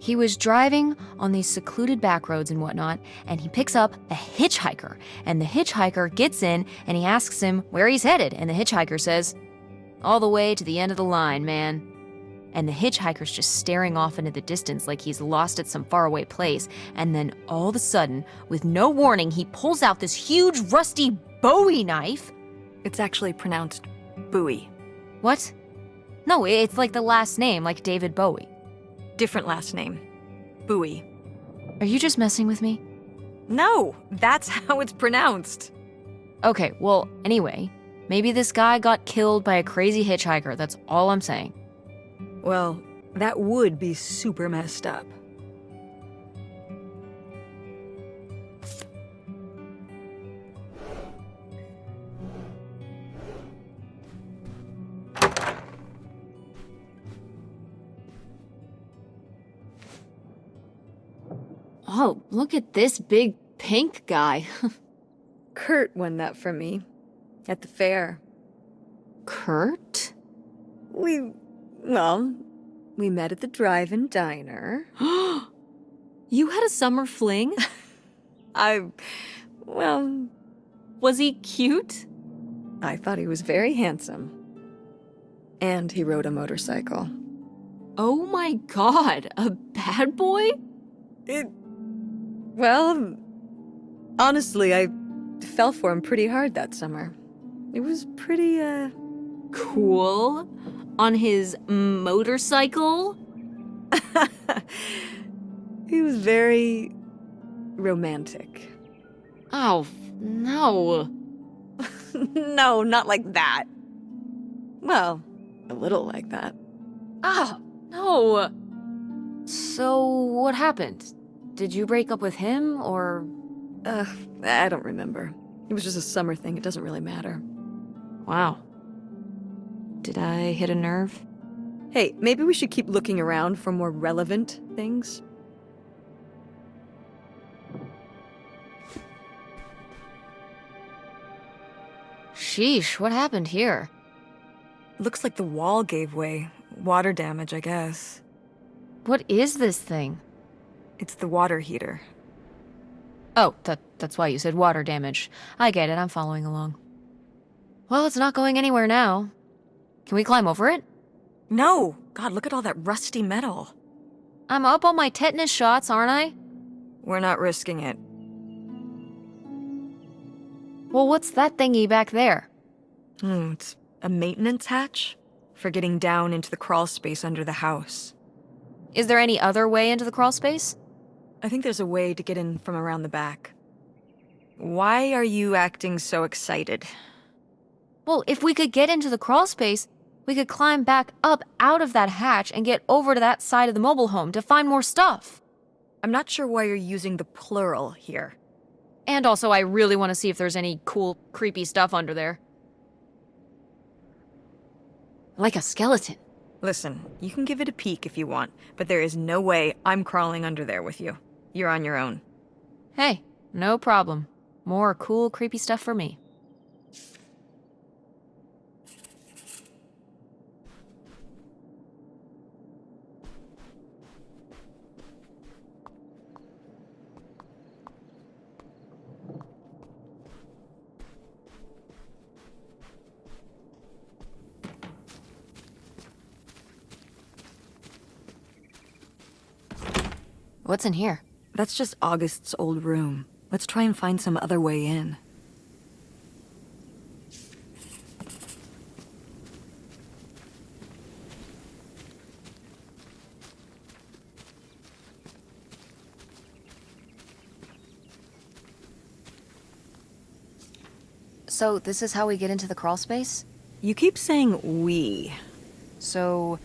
He was driving on these secluded back roads and whatnot, and he picks up a hitchhiker. And the hitchhiker gets in, and he asks him where he's headed. And the hitchhiker says, all the way to the end of the line, man. And the hitchhiker's just staring off into the distance like he's lost at some faraway place. And then all of a sudden, with no warning, he pulls out this huge rusty Bowie knife. It's actually pronounced Bowie. What? No, it's like the last name, like David Bowie. Different last name. Bowie. Are you just messing with me? No, that's how it's pronounced. Okay, well, anyway, maybe this guy got killed by a crazy hitchhiker. That's all I'm saying. Well, that would be super messed up. Oh, look at this big pink guy. Kurt won that from me. At the fair. Kurt? We met at the drive-in diner. You had a summer fling? Was he cute? I thought he was very handsome. And he rode a motorcycle. Oh my god, a bad boy? Honestly, I fell for him pretty hard that summer. It was pretty, Cool. On his motorcycle? He was very romantic. Oh, no. No, not like that. Well, a little like that. Oh, no. So, what happened? Did you break up with him, or... I don't remember. It was just a summer thing. It doesn't really matter. Wow. Did I hit a nerve? Hey, maybe we should keep looking around for more relevant things. Sheesh, what happened here? Looks like the wall gave way. Water damage, I guess. What is this thing? It's the water heater. Oh, that's why you said water damage. I get it, I'm following along. Well, it's not going anywhere now. Can we climb over it? No! God, look at all that rusty metal. I'm up on my tetanus shots, aren't I? We're not risking it. Well, what's that thingy back there? It's a maintenance hatch for getting down into the crawl space under the house. Is there any other way into the crawl space? I think there's a way to get in from around the back. Why are you acting so excited? Well, if we could get into the crawl space, we could climb back up out of that hatch and get over to that side of the mobile home to find more stuff. I'm not sure why you're using the plural here. And also, I really want to see if there's any cool, creepy stuff under there. Like a skeleton. Listen, you can give it a peek if you want, but there is no way I'm crawling under there with you. You're on your own. Hey, no problem. More cool, creepy stuff for me. What's in here? That's just August's old room. Let's try and find some other way in. So this is how we get into the crawl space? You keep saying we. So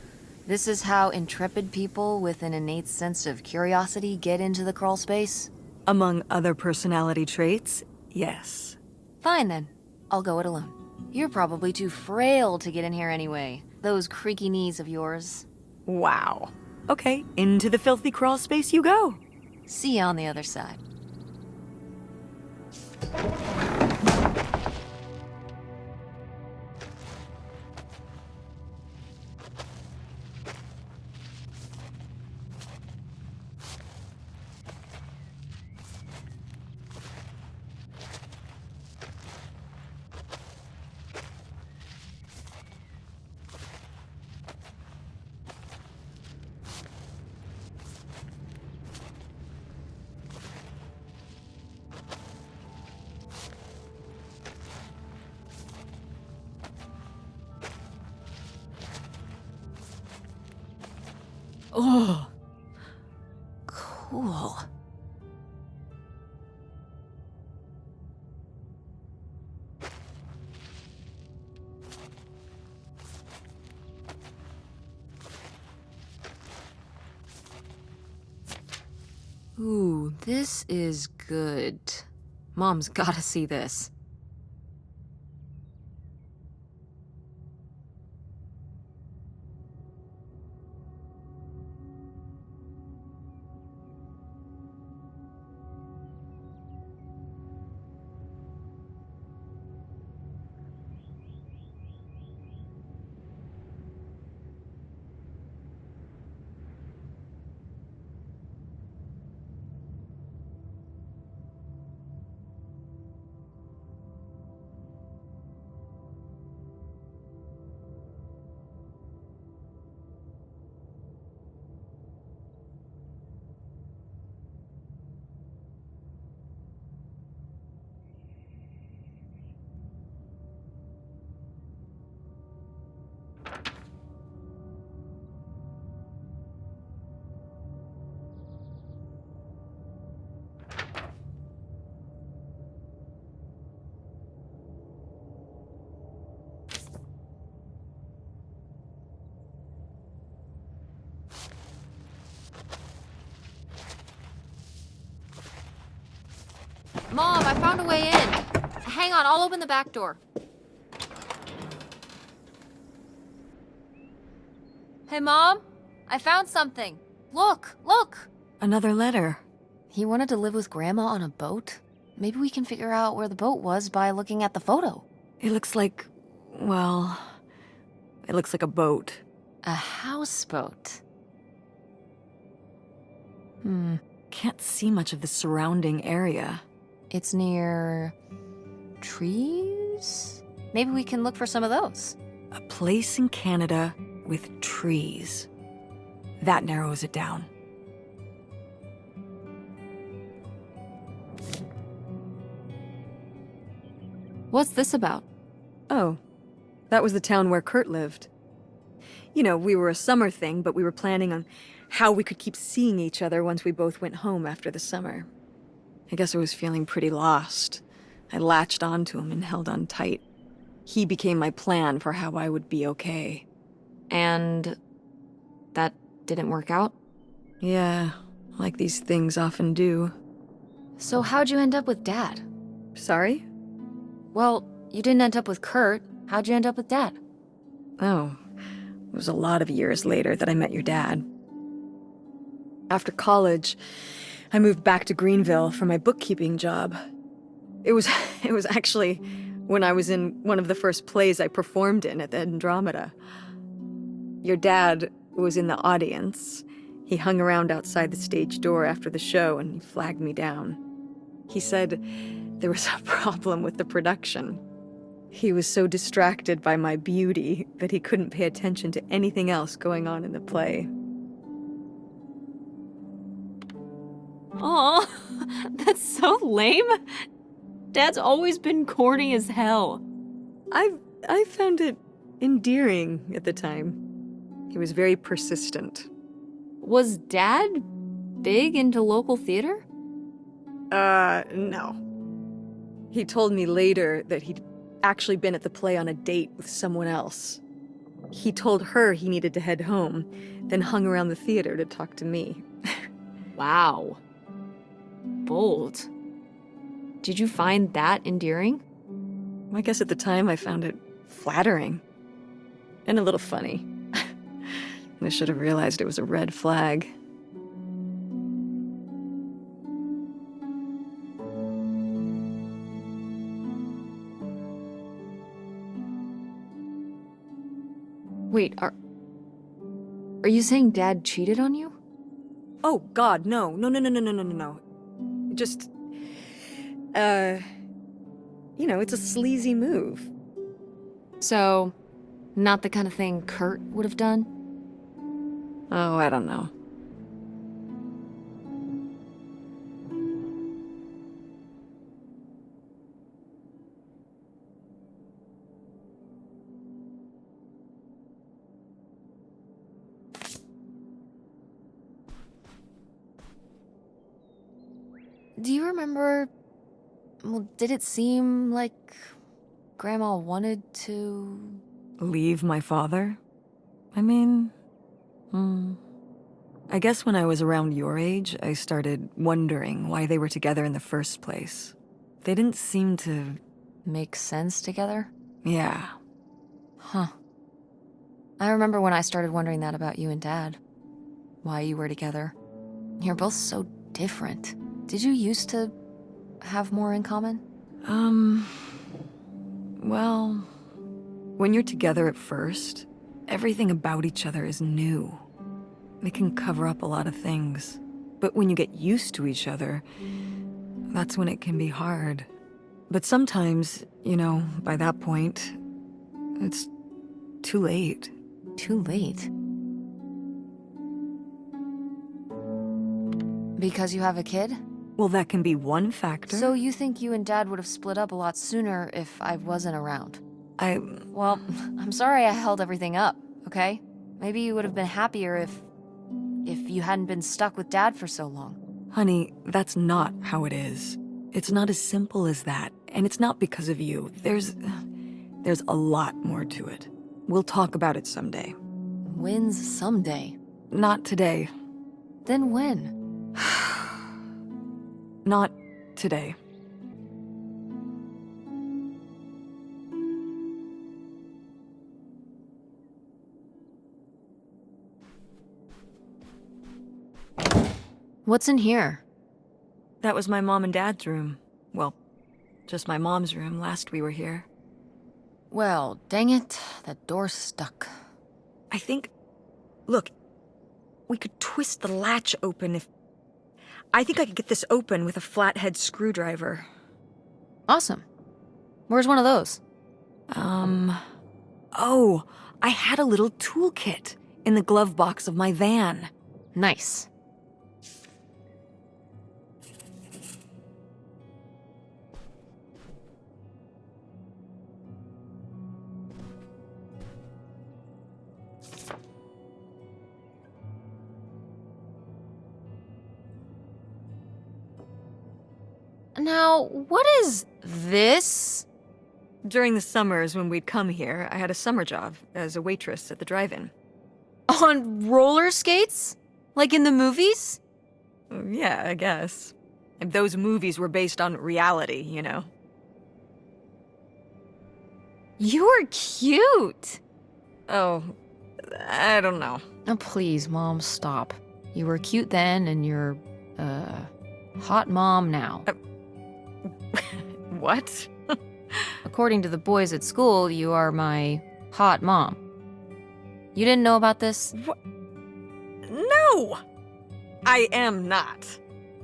this is how intrepid people with an innate sense of curiosity get into the crawl space? Among other personality traits, yes. Fine then. I'll go it alone. You're probably too frail to get in here anyway. Those creaky knees of yours. Wow. Okay, into the filthy crawl space you go. See you on the other side. Oh, cool. Ooh, this is good. Mom's gotta see this. Mom, I found a way in. Hang on, I'll open the back door. Hey, Mom, I found something. Look, look. Another letter. He wanted to live with Grandma on a boat. Maybe we can figure out where the boat was by looking at the photo. It looks like, well, it looks like a boat. A houseboat. Can't see much of the surrounding area. It's near trees? Maybe we can look for some of those. A place in Canada with trees. That narrows it down. What's this about? Oh, that was the town where Kurt lived. You know, we were a summer thing, but we were planning on how we could keep seeing each other once we both went home after the summer. I guess I was feeling pretty lost. I latched onto him and held on tight. He became my plan for how I would be okay. And that didn't work out? Yeah, like these things often do. So how'd you end up with Dad? Sorry? Well, you didn't end up with Kurt. How'd you end up with Dad? Oh, it was a lot of years later that I met your dad. After college, I moved back to Greenville for my bookkeeping job. It was actually when I was in one of the first plays I performed in at the Andromeda. Your dad was in the audience. He hung around outside the stage door after the show and he flagged me down. He said there was a problem with the production. He was so distracted by my beauty that he couldn't pay attention to anything else going on in the play. Aw, that's so lame. Dad's always been corny as hell. I found it endearing at the time. He was very persistent. Was Dad big into local theater? No. He told me later that he'd actually been at the play on a date with someone else. He told her he needed to head home, then hung around the theater to talk to me. Wow. Bold. Did you find that endearing? I guess at the time I found it flattering. And a little funny. I should have realized it was a red flag. Wait, are you saying Dad cheated on you? Oh, God, no. No. Just, it's a sleazy move. So, not the kind of thing Kurt would have done? Oh, I don't know. Do you remember... Well, did it seem like Grandma wanted to... Leave my father? I mean, I guess when I was around your age, I started wondering why they were together in the first place. They didn't seem to... make sense together? Yeah. Huh. I remember when I started wondering that about you and Dad. Why you were together. You're both so different. Did you used to have more in common? Well, when you're together at first, everything about each other is new. It can cover up a lot of things. But when you get used to each other, that's when it can be hard. But sometimes, by that point, it's too late. Too late. Because you have a kid? Well, that can be one factor. So you think you and Dad would have split up a lot sooner if I wasn't around? Well, I'm sorry I held everything up, okay? Maybe you would have been happier if you hadn't been stuck with Dad for so long. Honey, that's not how it is. It's not as simple as that, and it's not because of you. There's a lot more to it. We'll talk about it someday. When's someday? Not today. Then when? Not today. What's in here? That was my mom and dad's room. Well, just my mom's room last we were here. Well, dang it, that door's stuck. I think... Look, we could twist the latch open if... I think I could get this open with a flathead screwdriver. Awesome. Where's one of those? Oh, I had a little toolkit in the glove box of my van. Nice. Now, what is this? During the summers when we'd come here, I had a summer job as a waitress at the drive-in. On roller skates? Like in the movies? Yeah, I guess. And those movies were based on reality, You were cute. Oh, I don't know. Oh, please, Mom, stop. You were cute then, and you're, hot mom now. What? According to the boys at school, you are my hot mom. You didn't know about this? What? No! I am not.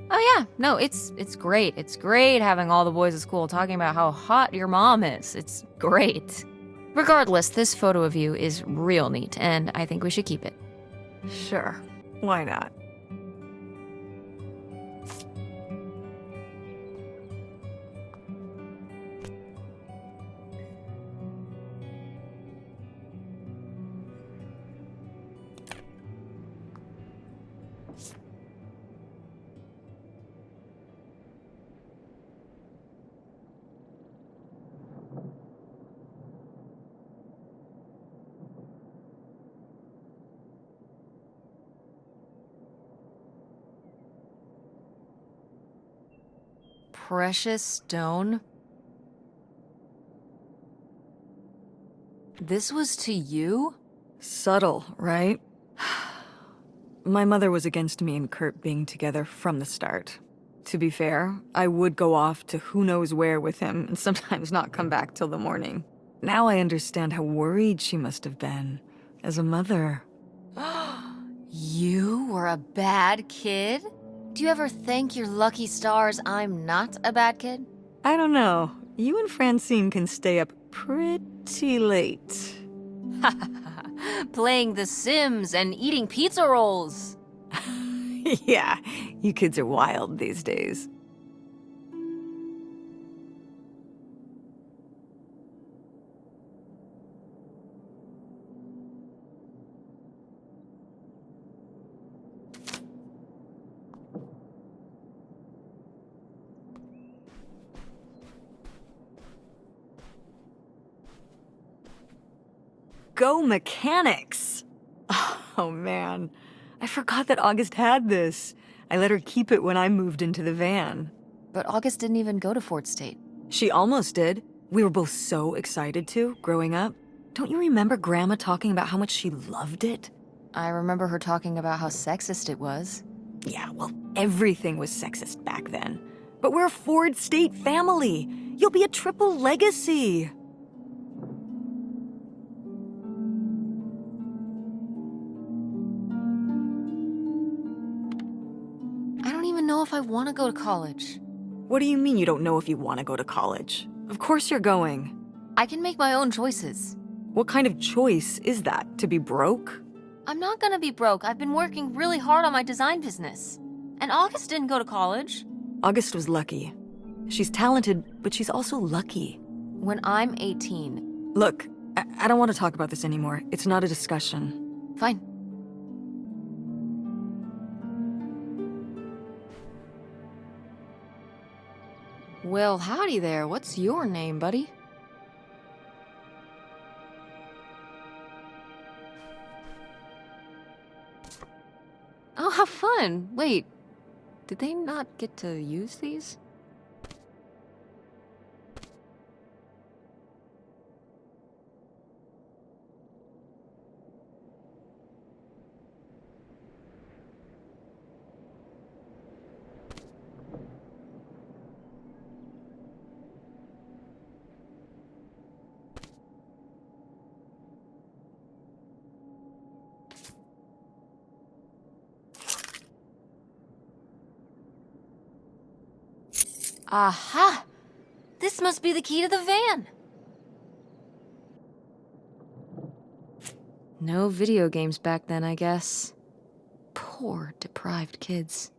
Oh yeah, no, it's great. It's great having all the boys at school talking about how hot your mom is. It's great. Regardless, this photo of you is real neat, and I think we should keep it. Sure. Why not? precious stone? This was to you? Subtle, right? My mother was against me and Kurt being together from the start. To be fair, I would go off to who knows where with him and sometimes not come back till the morning. Now I understand how worried she must have been as a mother. You were a bad kid? Do you ever thank your lucky stars I'm not a bad kid? I don't know. You and Francine can stay up pretty late. Playing The Sims and eating pizza rolls. Yeah, you kids are wild these days. Go Mechanics! Oh man, I forgot that August had this. I let her keep it when I moved into the van. But August didn't even go to Fort State. She almost did. We were both so excited to, growing up. Don't you remember Grandma talking about how much she loved it? I remember her talking about how sexist it was. Yeah, well, everything was sexist back then. But we're a Ford State family. You'll be a triple legacy. I don't even know if I want to go to college. What do you mean you don't know if you want to go to college? Of course you're going. I can make my own choices. What kind of choice is that? To be broke? I'm not gonna be broke. I've been working really hard on my design business. And August didn't go to college. August was lucky. She's talented, but she's also lucky. When I'm 18. Look, I don't want to talk about this anymore. It's not a discussion. Fine. Well, howdy there. What's your name, buddy? Oh, have fun. Wait, did they not get to use these? Aha! This must be the key to the van. No video games back then, I guess. Poor, deprived kids.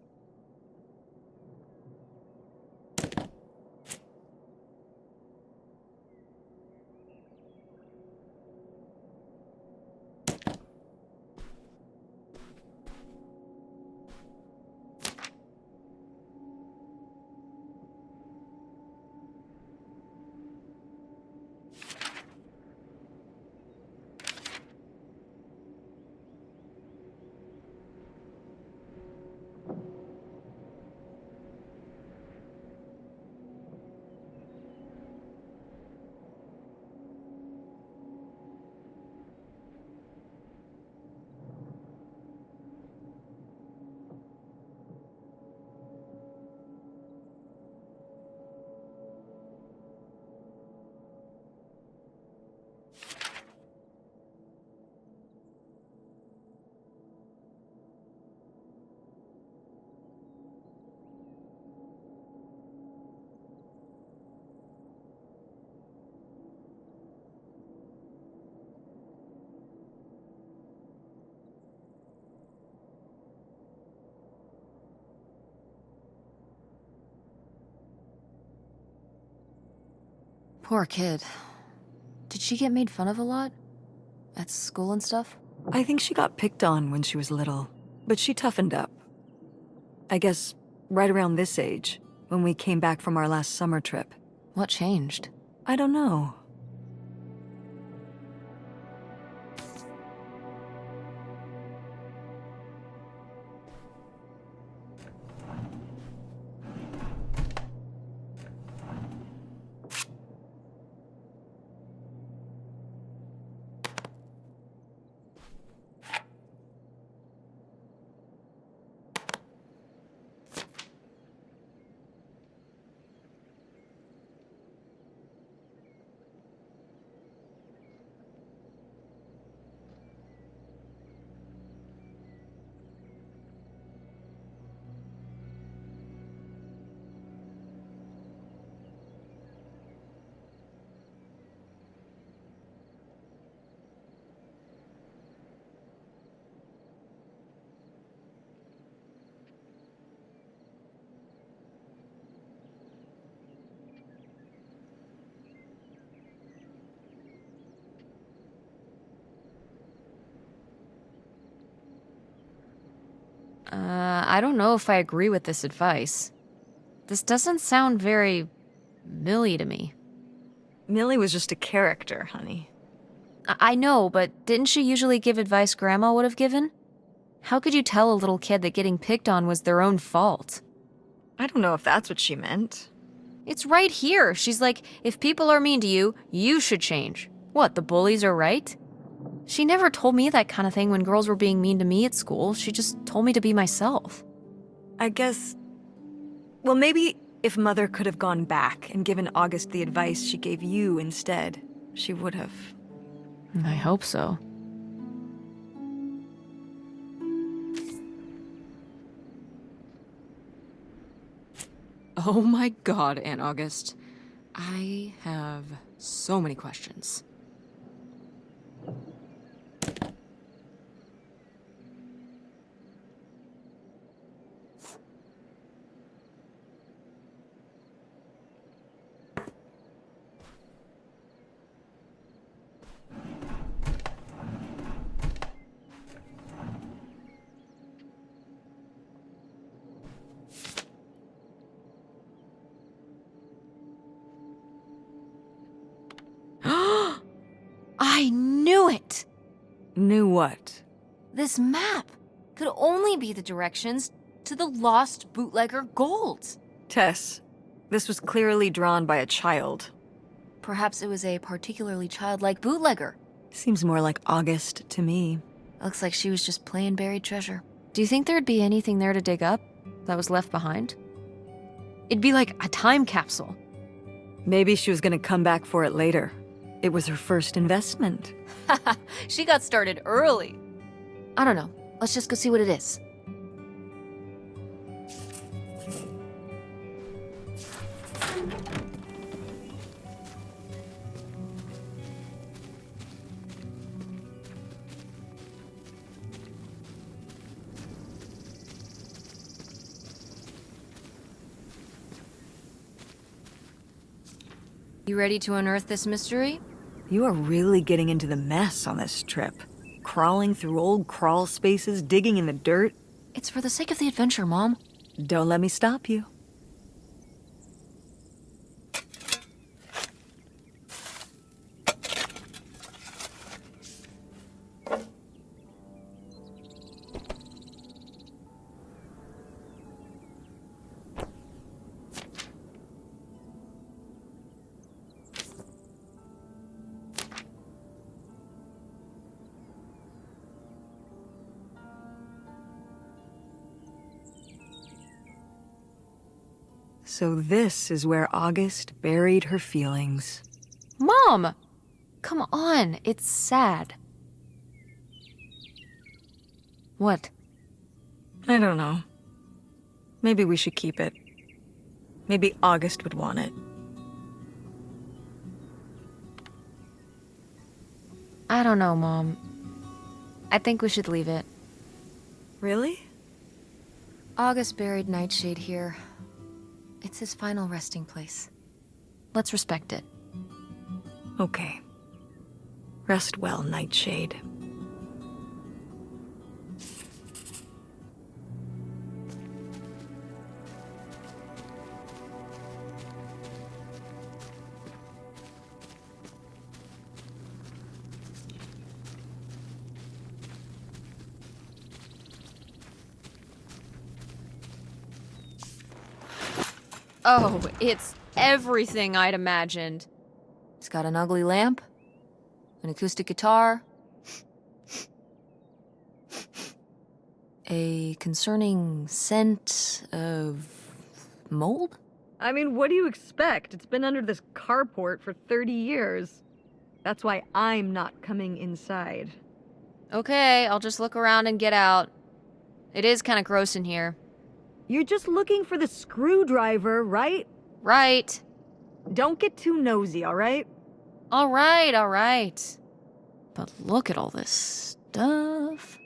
Poor kid. Did she get made fun of a lot? At school and stuff? I think she got picked on when she was little, but she toughened up. I guess right around this age, when we came back from our last summer trip. What changed? I don't know. I don't know if I agree with this advice. This doesn't sound very Millie to me. Millie was just a character, honey. I know, but didn't she usually give advice Grandma would have given? How could you tell a little kid that getting picked on was their own fault? I don't know if that's what she meant. It's right here. She's like, if people are mean to you, you should change. What, the bullies are right? She never told me that kind of thing when girls were being mean to me at school. She just told me to be myself. I guess. Well, maybe if Mother could have gone back and given August the advice she gave you instead, she would have. I hope so. Oh my god, Aunt August. I have so many questions. I knew it! Knew what? This map could only be the directions to the lost bootlegger gold. Tess, this was clearly drawn by a child. Perhaps it was a particularly childlike bootlegger. Seems more like August to me. Looks like she was just playing buried treasure. Do you think there'd be anything there to dig up that was left behind? It'd be like a time capsule. Maybe she was gonna come back for it later. It was her first investment. She got started early. I don't know. Let's just go see what it is. You ready to unearth this mystery? You are really getting into the mess on this trip. Crawling through old crawl spaces, digging in the dirt. It's for the sake of the adventure, Mom. Don't let me stop you. So this is where August buried her feelings. Mom! Come on, it's sad. What? I don't know. Maybe we should keep it. Maybe August would want it. I don't know, Mom. I think we should leave it. Really? August buried Nightshade here. It's his final resting place. Let's respect it. Okay. Rest well, Nightshade. Oh, it's everything I'd imagined. It's got an ugly lamp, an acoustic guitar, a concerning scent of mold? I mean, what do you expect? It's been under this carport for 30 years. That's why I'm not coming inside. Okay, I'll just look around and get out. It is kind of gross in here. You're just looking for the screwdriver, right? Right. Don't get too nosy, all right? All right, all right. But look at all this stuff.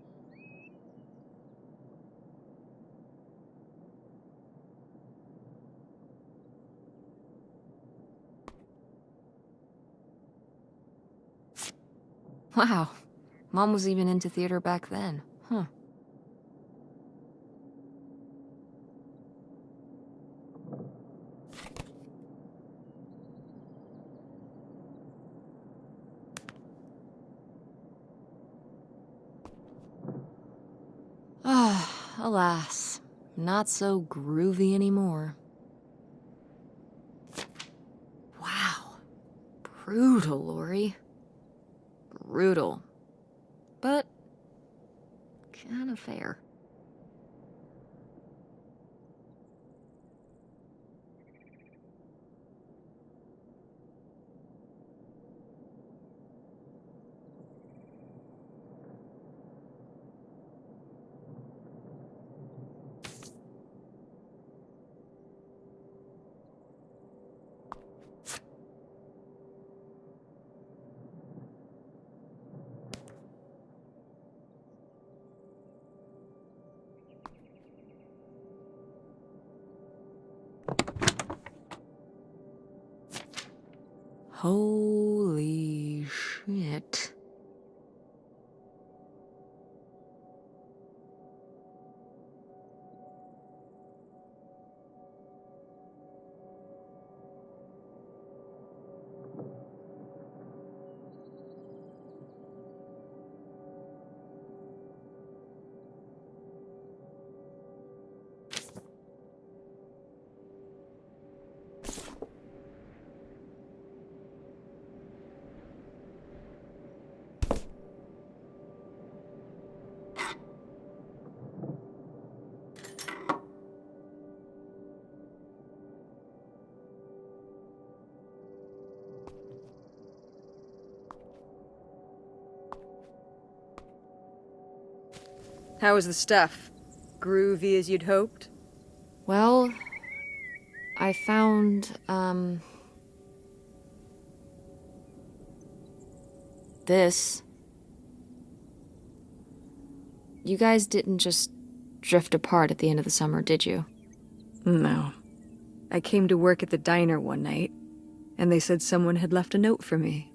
Wow. Mom was even into theater back then. Huh. alas, not so groovy anymore. Wow. Brutal, Lori. Brutal. But kind of fair. Holy shit. How was the stuff? Groovy as you'd hoped? Well, I found, this. You guys didn't just drift apart at the end of the summer, did you? No. I came to work at the diner one night, and they said someone had left a note for me.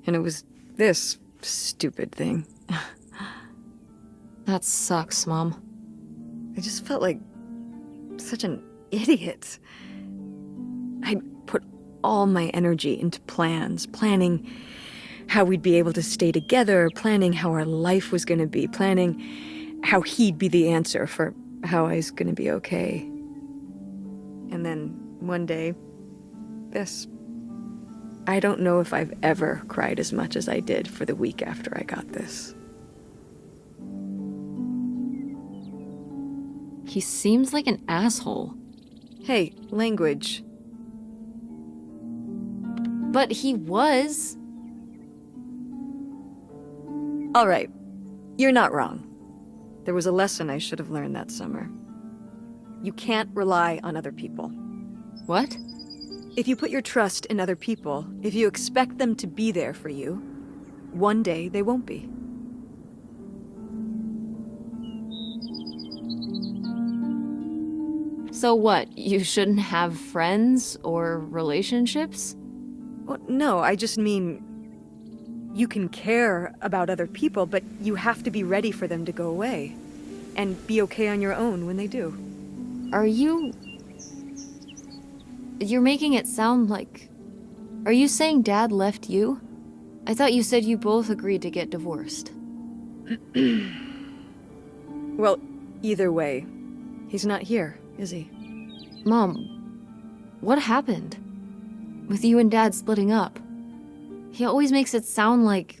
And it was this stupid thing. That sucks, Mom. I just felt like such an idiot. I'd put all my energy into planning how we'd be able to stay together, planning how our life was going to be, planning how he'd be the answer for how I was going to be okay. And then one day, this. I don't know if I've ever cried as much as I did for the week after I got this. He seems like an asshole. Hey, language. But he was. All right, you're not wrong. There was a lesson I should have learned that summer. You can't rely on other people. What? If you put your trust in other people, if you expect them to be there for you, one day they won't be. So what, you shouldn't have friends or relationships? Well, no, I just mean you can care about other people, but you have to be ready for them to go away and be okay on your own when they do. Are you... You're making it sound like... Are you saying Dad left you? I thought you said you both agreed to get divorced. Well, either way, he's not here, is he? Mom, what happened? With you and Dad splitting up? He always makes it sound like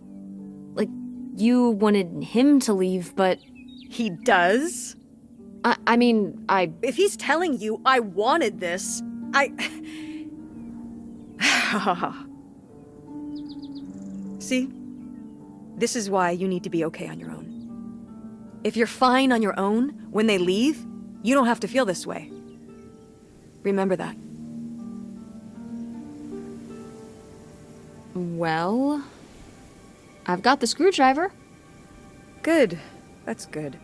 you wanted him to leave, but... He does? I mean, If he's telling you I wanted this, See? This is why you need to be okay on your own. If you're fine on your own, when they leave, you don't have to feel this way. Remember that. Well... I've got the screwdriver. Good. That's good.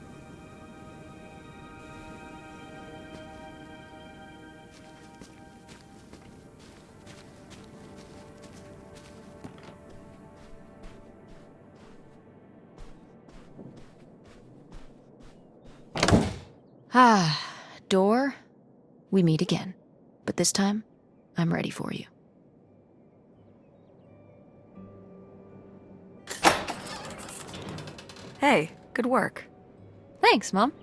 Door, we meet again. But this time, I'm ready for you. Hey, good work. Thanks, Mom.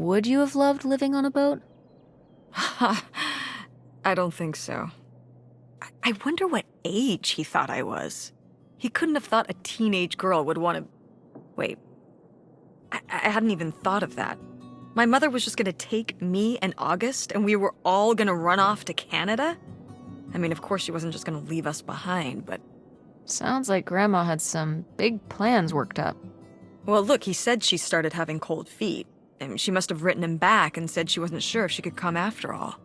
Would you have loved living on a boat? I don't think so. I wonder what age he thought I was. He couldn't have thought a teenage girl would want to... Wait. I hadn't even thought of that. My mother was just gonna take me and August, and we were all gonna run off to Canada? I mean, of course she wasn't just gonna leave us behind, but... Sounds like Grandma had some big plans worked up. Well, look, he said she started having cold feet. And she must have written him back and said she wasn't sure if she could come after all.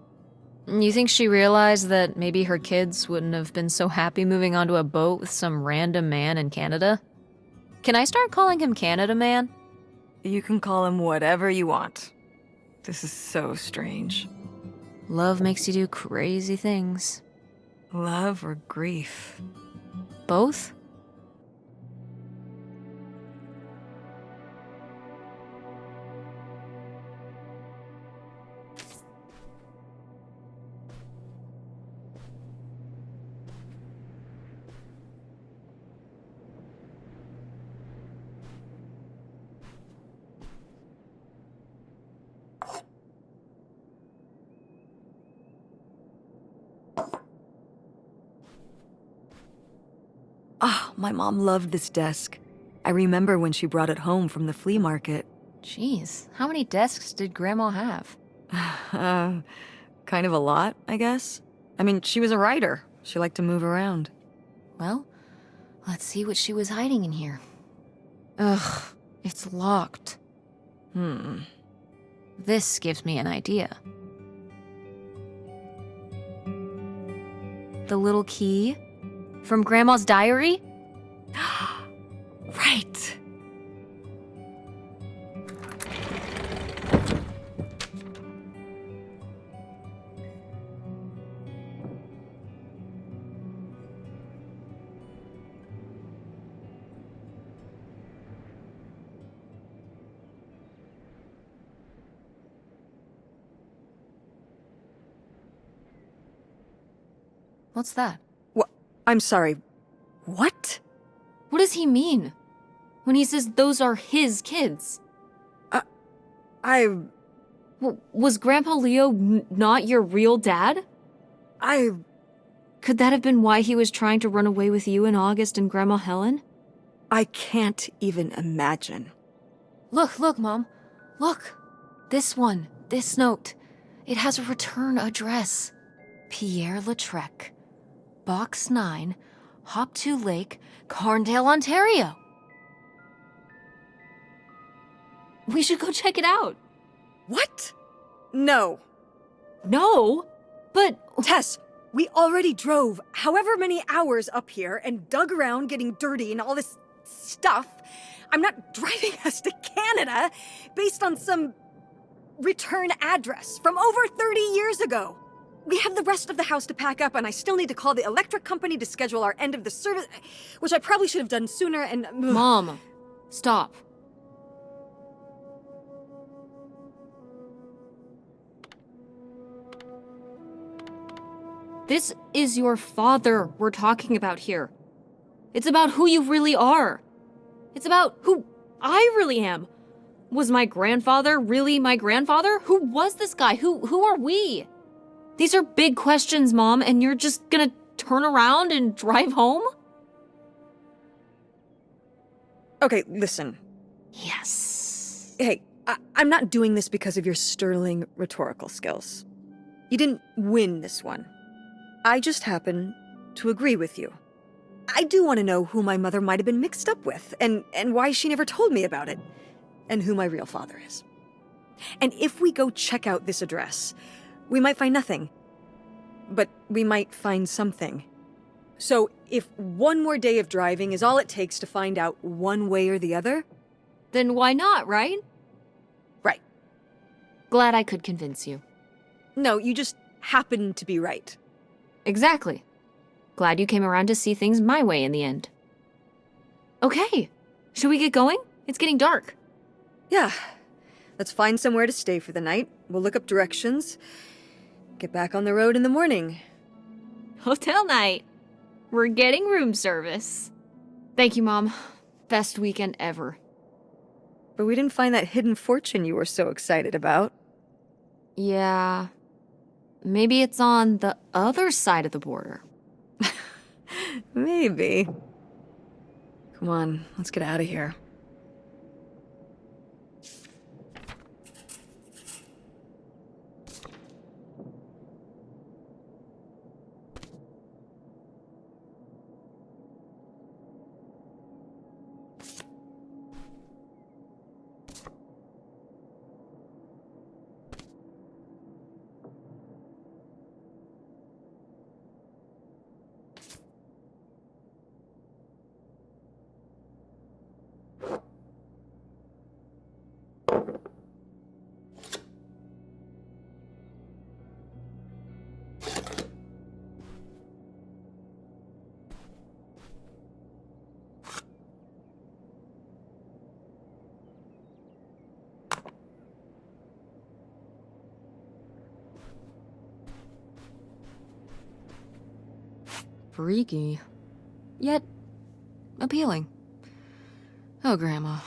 You think she realized that maybe her kids wouldn't have been so happy moving onto a boat with some random man in Canada? Can I start calling him Canada Man? You can call him whatever you want. This is so strange. Love makes you do crazy things. Love or grief? Both? Ah, my mom loved this desk. I remember when she brought it home from the flea market. Jeez, how many desks did Grandma have? Kind of a lot, I guess. I mean, she was a writer. She liked to move around. Well, let's see what she was hiding in here. Ugh, it's locked. This gives me an idea. The little key? From Grandma's diary? Right. What's that? I'm sorry. What? What does he mean? When he says those are his kids? Was Grandpa Leo not your real dad? Could that have been why he was trying to run away with you and August and Grandma Helen? I can't even imagine. Look, Mom. Look. This one. This note. It has a return address. Pierre Lautrec. Box 9, Hop2 Lake, Carndale, Ontario. We should go check it out. What? No. No, but... Tess, we already drove however many hours up here and dug around getting dirty and all this stuff. I'm not driving us to Canada based on some return address from over 30 years ago. We have the rest of the house to pack up, and I still need to call the electric company to schedule our end of the service, which I probably should have done sooner, and... Mom, stop. This is your father we're talking about here. It's about who you really are. It's about who I really am. Was my grandfather really my grandfather? Who was this guy? Who are we? These are big questions, Mom, and you're just gonna turn around and drive home? Okay, listen. Yes. Hey, I'm not doing this because of your sterling rhetorical skills. You didn't win this one. I just happen to agree with you. I do want to know who my mother might have been mixed up with, and why she never told me about it, and who my real father is. And if we go check out this address, we might find nothing, but we might find something. So if one more day of driving is all it takes to find out one way or the other... Then why not, right? Right. Glad I could convince you. No, you just happen to be right. Exactly. Glad you came around to see things my way in the end. Okay, should we get going? It's getting dark. Yeah. Let's find somewhere to stay for the night. We'll look up directions. Get back on the road in the morning. Hotel night. We're getting room service. Thank you, Mom. Best weekend ever. But we didn't find that hidden fortune you were so excited about. Yeah. Maybe it's on the other side of the border. Maybe. Come on, let's get out of here. Freaky. Yet appealing. Oh, Grandma.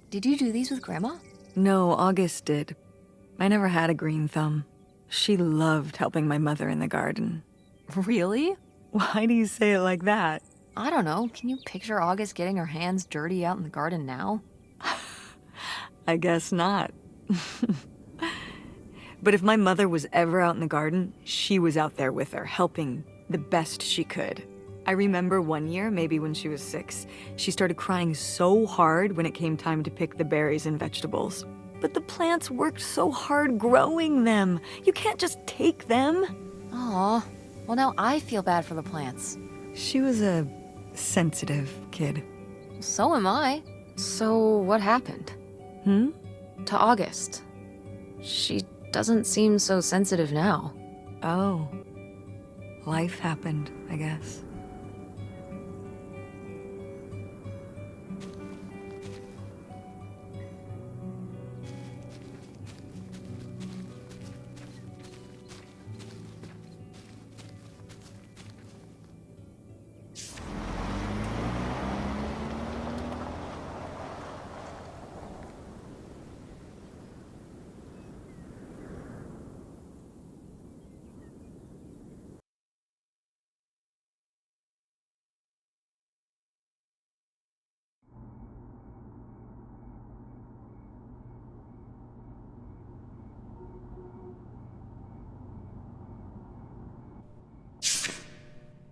Did you do these with Grandma? No, August did. I never had a green thumb. She loved helping my mother in the garden. Really? Why do you say it like that? I don't know. Can you picture August getting her hands dirty out in the garden now? I guess not. But if my mother was ever out in the garden, she was out there with her, helping the best she could. I remember one year, maybe when she was 6, she started crying so hard when it came time to pick the berries and vegetables. But the plants worked so hard growing them. You can't just take them. Aw. Well, now I feel bad for the plants. She was a sensitive kid. So am I. So what happened? Hmm? To August. She doesn't seem so sensitive now. Oh. Life happened, I guess.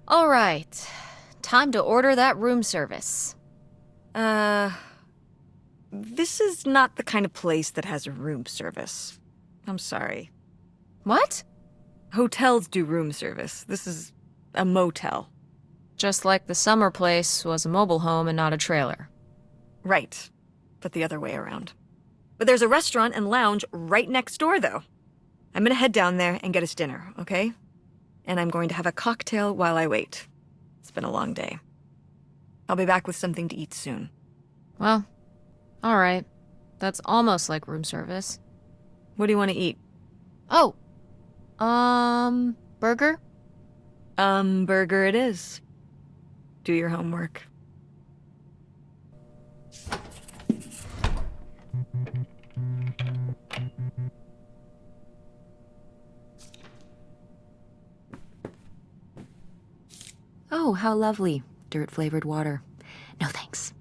All right. Time to order that room service. This is not the kind of place that has a room service. I'm sorry. What? Hotels do room service. This is a motel. Just like the summer place was a mobile home and not a trailer. Right. But the other way around. But there's a restaurant and lounge right next door, though. I'm gonna head down there and get us dinner, okay? And I'm going to have a cocktail while I wait. It's been a long day. I'll be back with something to eat soon. Well, all right. That's almost like room service. What do you want to eat? Oh. Burger? Burger it is. Do your homework. Oh, how lovely. Dirt-flavored water. No thanks.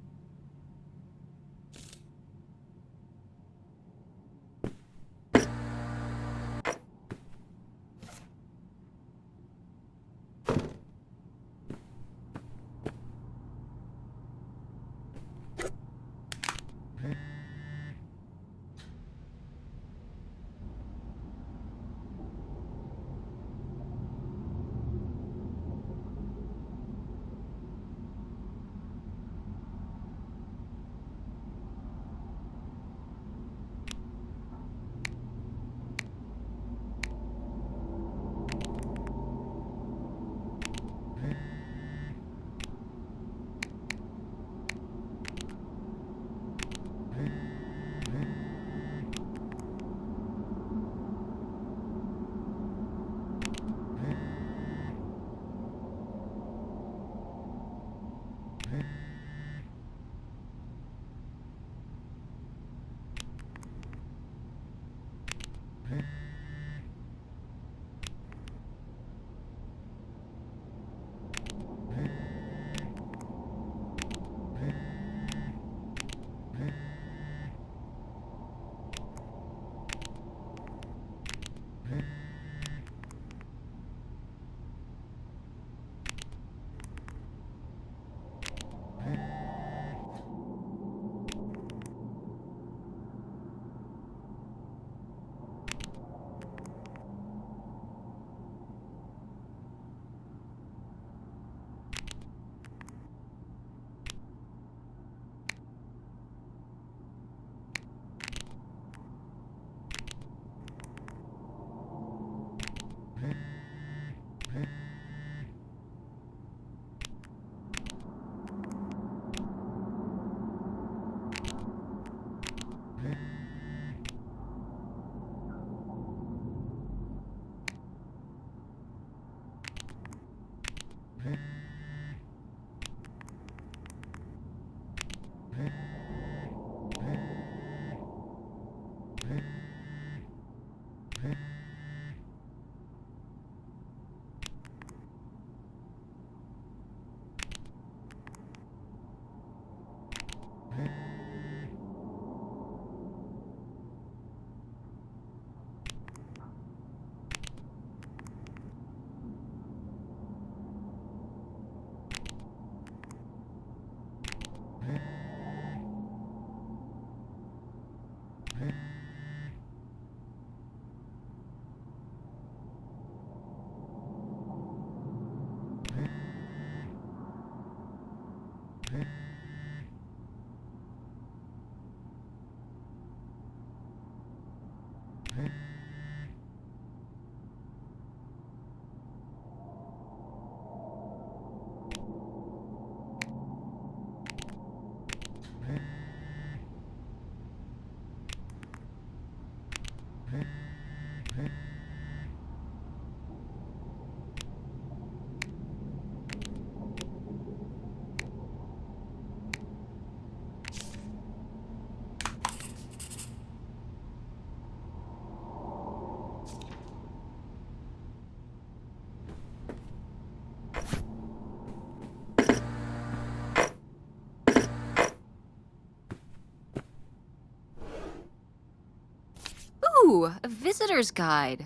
Ooh, a visitor's guide.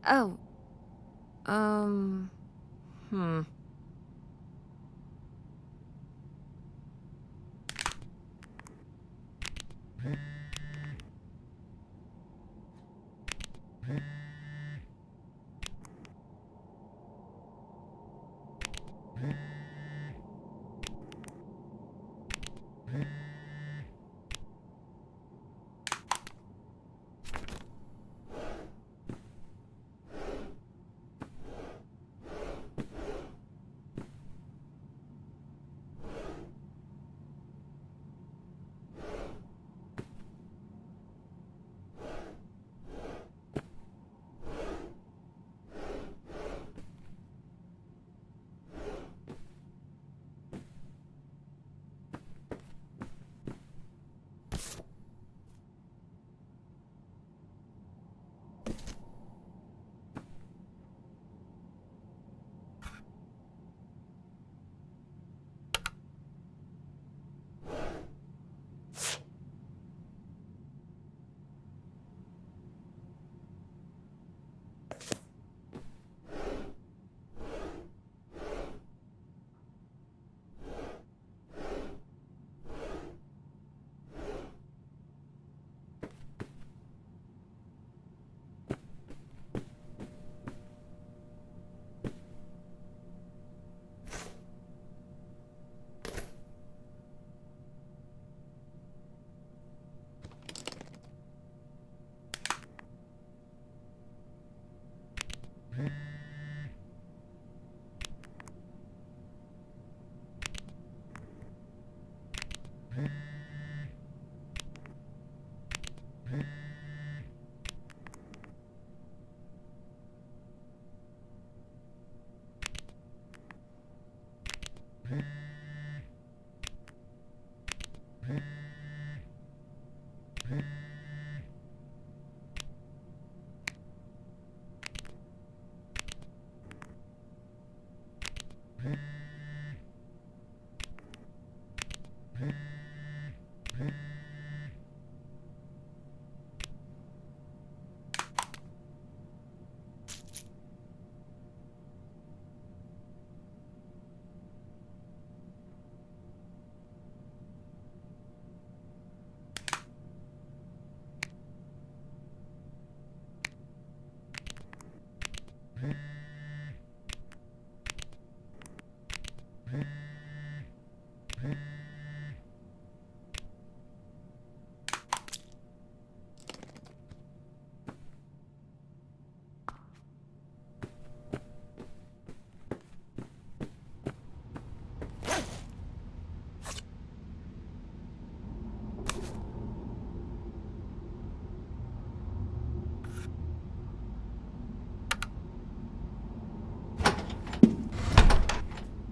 Oh. Hmm.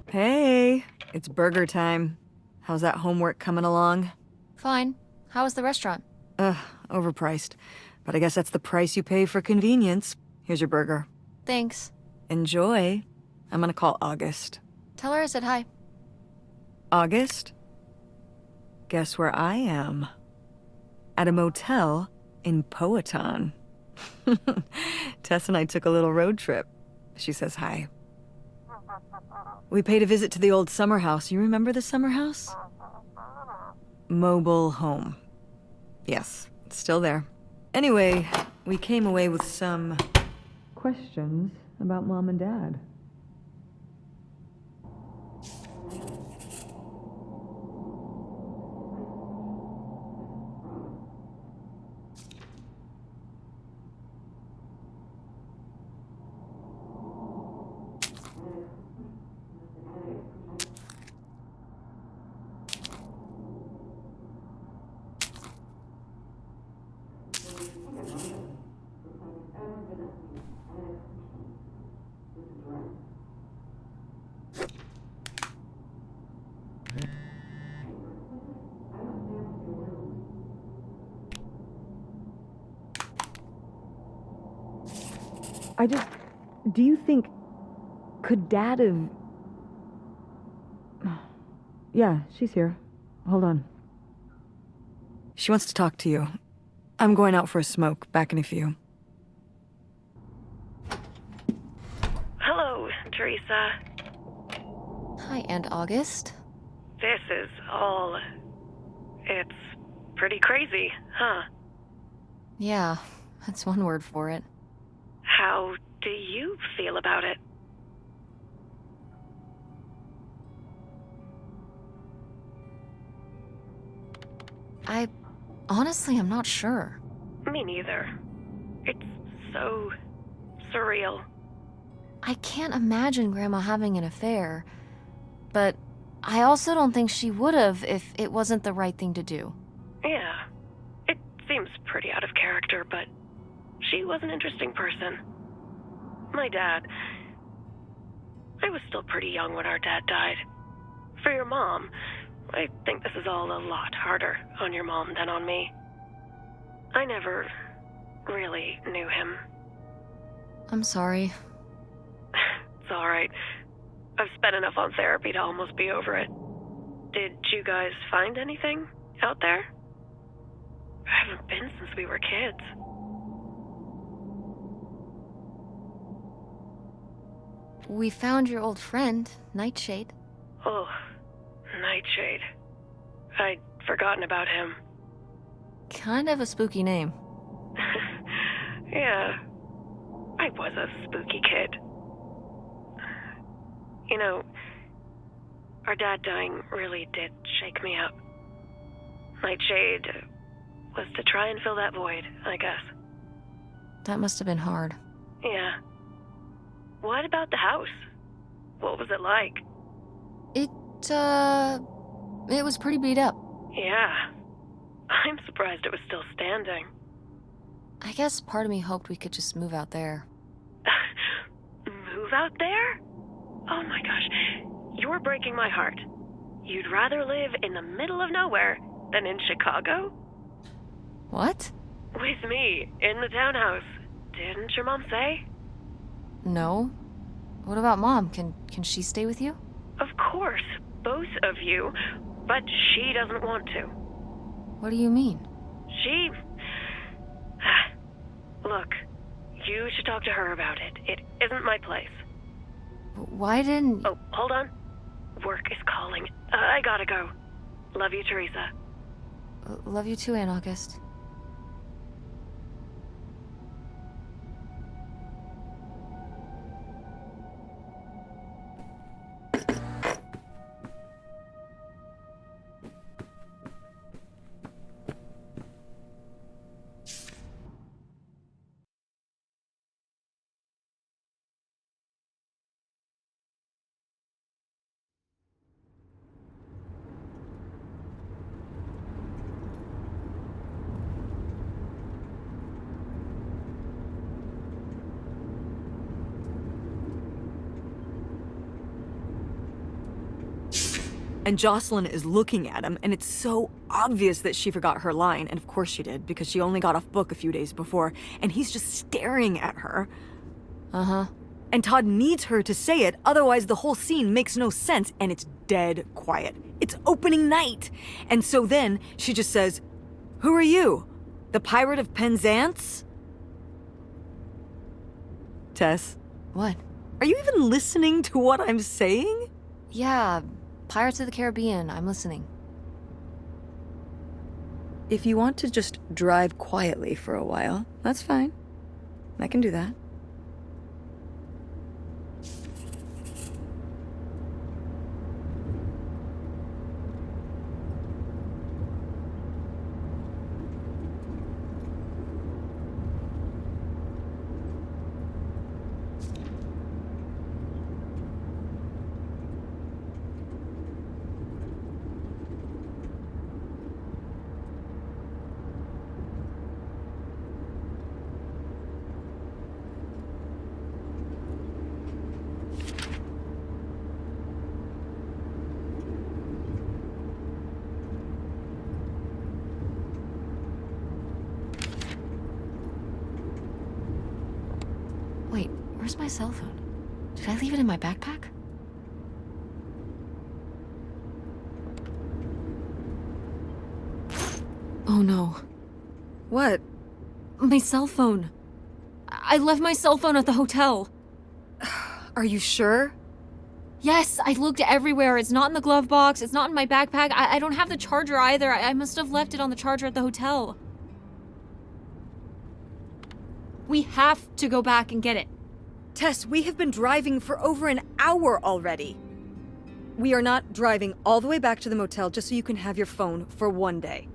Hey, it's burger time. How's that homework coming along? Fine. How was the restaurant? Ugh, overpriced. But I guess that's the price you pay for convenience. Here's your burger. Thanks. Enjoy. I'm gonna call August. Tell her I said hi. August? Guess where I am? At a motel in Powhatan. Tess and I took a little road trip. She says hi. We paid a visit to the old summer house. You remember the summer house? Mobile home. Yes, it's still there. Anyway, we came away with some questions about Mom and Dad. Do you think, could Dad have... Yeah, she's here. Hold on. She wants to talk to you. I'm going out for a smoke, back in a few. Hello, Teresa. Hi, Aunt August. This is all... It's pretty crazy, huh? Yeah, that's one word for it. How do you feel about it? Honestly, I'm not sure. Me neither. It's so surreal. I can't imagine Grandma having an affair, but I also don't think she would have if it wasn't the right thing to do. Yeah, it seems pretty out of character, but she was an interesting person. My dad... I was still pretty young when our dad died. For your mom, I think this is all a lot harder on your mom than on me. I never really knew him. I'm sorry. It's alright. I've spent enough on therapy to almost be over it. Did you guys find anything out there? I haven't been since we were kids. We found your old friend, Nightshade. Oh, Nightshade. I'd forgotten about him. Kind of a spooky name. Yeah, I was a spooky kid. You know, our dad dying really did shake me up. Nightshade was to try and fill that void, I guess. That must have been hard. Yeah. What about the house? What was it like? It was pretty beat up. Yeah. I'm surprised it was still standing. I guess part of me hoped we could just move out there. Move out there? Oh my gosh, you're breaking my heart. You'd rather live in the middle of nowhere than in Chicago? What? With me, in the townhouse. Didn't your mom say? No. What about Mom? Can she stay with you? Of course, both of you, but she doesn't want to. What do you mean? She... Look, you should talk to her about it. It isn't my place. Why didn't... Oh, hold on. Work is calling. I gotta go. Love you, Teresa. Love you too, Aunt August. And Jocelyn is looking at him, and it's so obvious that she forgot her line, and of course she did, because she only got off book a few days before, and he's just staring at her. Uh-huh. And Todd needs her to say it, otherwise the whole scene makes no sense, and it's dead quiet. It's opening night! And so then, she just says, "Who are you? The Pirate of Penzance?" Tess, What? are you even listening to what I'm saying? Yeah, Pirates of the Caribbean. I'm listening. If you want to just drive quietly for a while, that's fine. I can do that. Wait, where's my cell phone? Did I leave it in my backpack? Oh no. What? My cell phone. I left my cell phone at the hotel. Are you sure? Yes, I looked everywhere. It's not in the glove box. It's not in my backpack. I don't have the charger either. I must have left it on the charger at the hotel. We have to go back and get it. Tess, we have been driving for over an hour already. We are not driving all the way back to the motel just so you can have your phone for one day.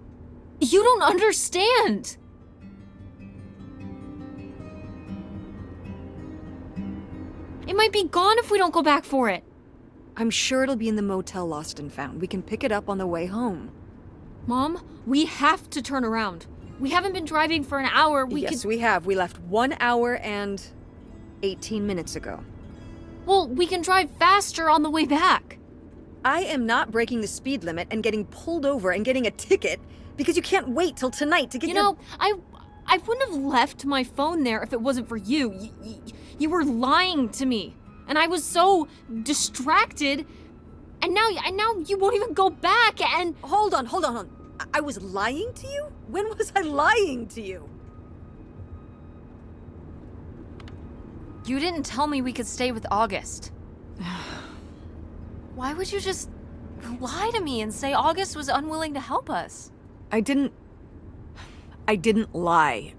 You don't understand. It might be gone if we don't go back for it. I'm sure it'll be in the motel Lost and Found. We can pick it up on the way home. Mom, we have to turn around. We haven't been driving for an hour. Yes, we have. We left 1 hour and 18 minutes ago. Well, we can drive faster on the way back. I am not breaking the speed limit and getting pulled over and getting a ticket because you can't wait till tonight to get You know, I wouldn't have left my phone there if it wasn't for you. You were lying to me, and I was so distracted. And now you won't even go back. And Hold on. I was lying to you? When was I lying to you? you didn't tell me we could stay with August. Why would you just lie to me and say August was unwilling to help us? I didn't lie.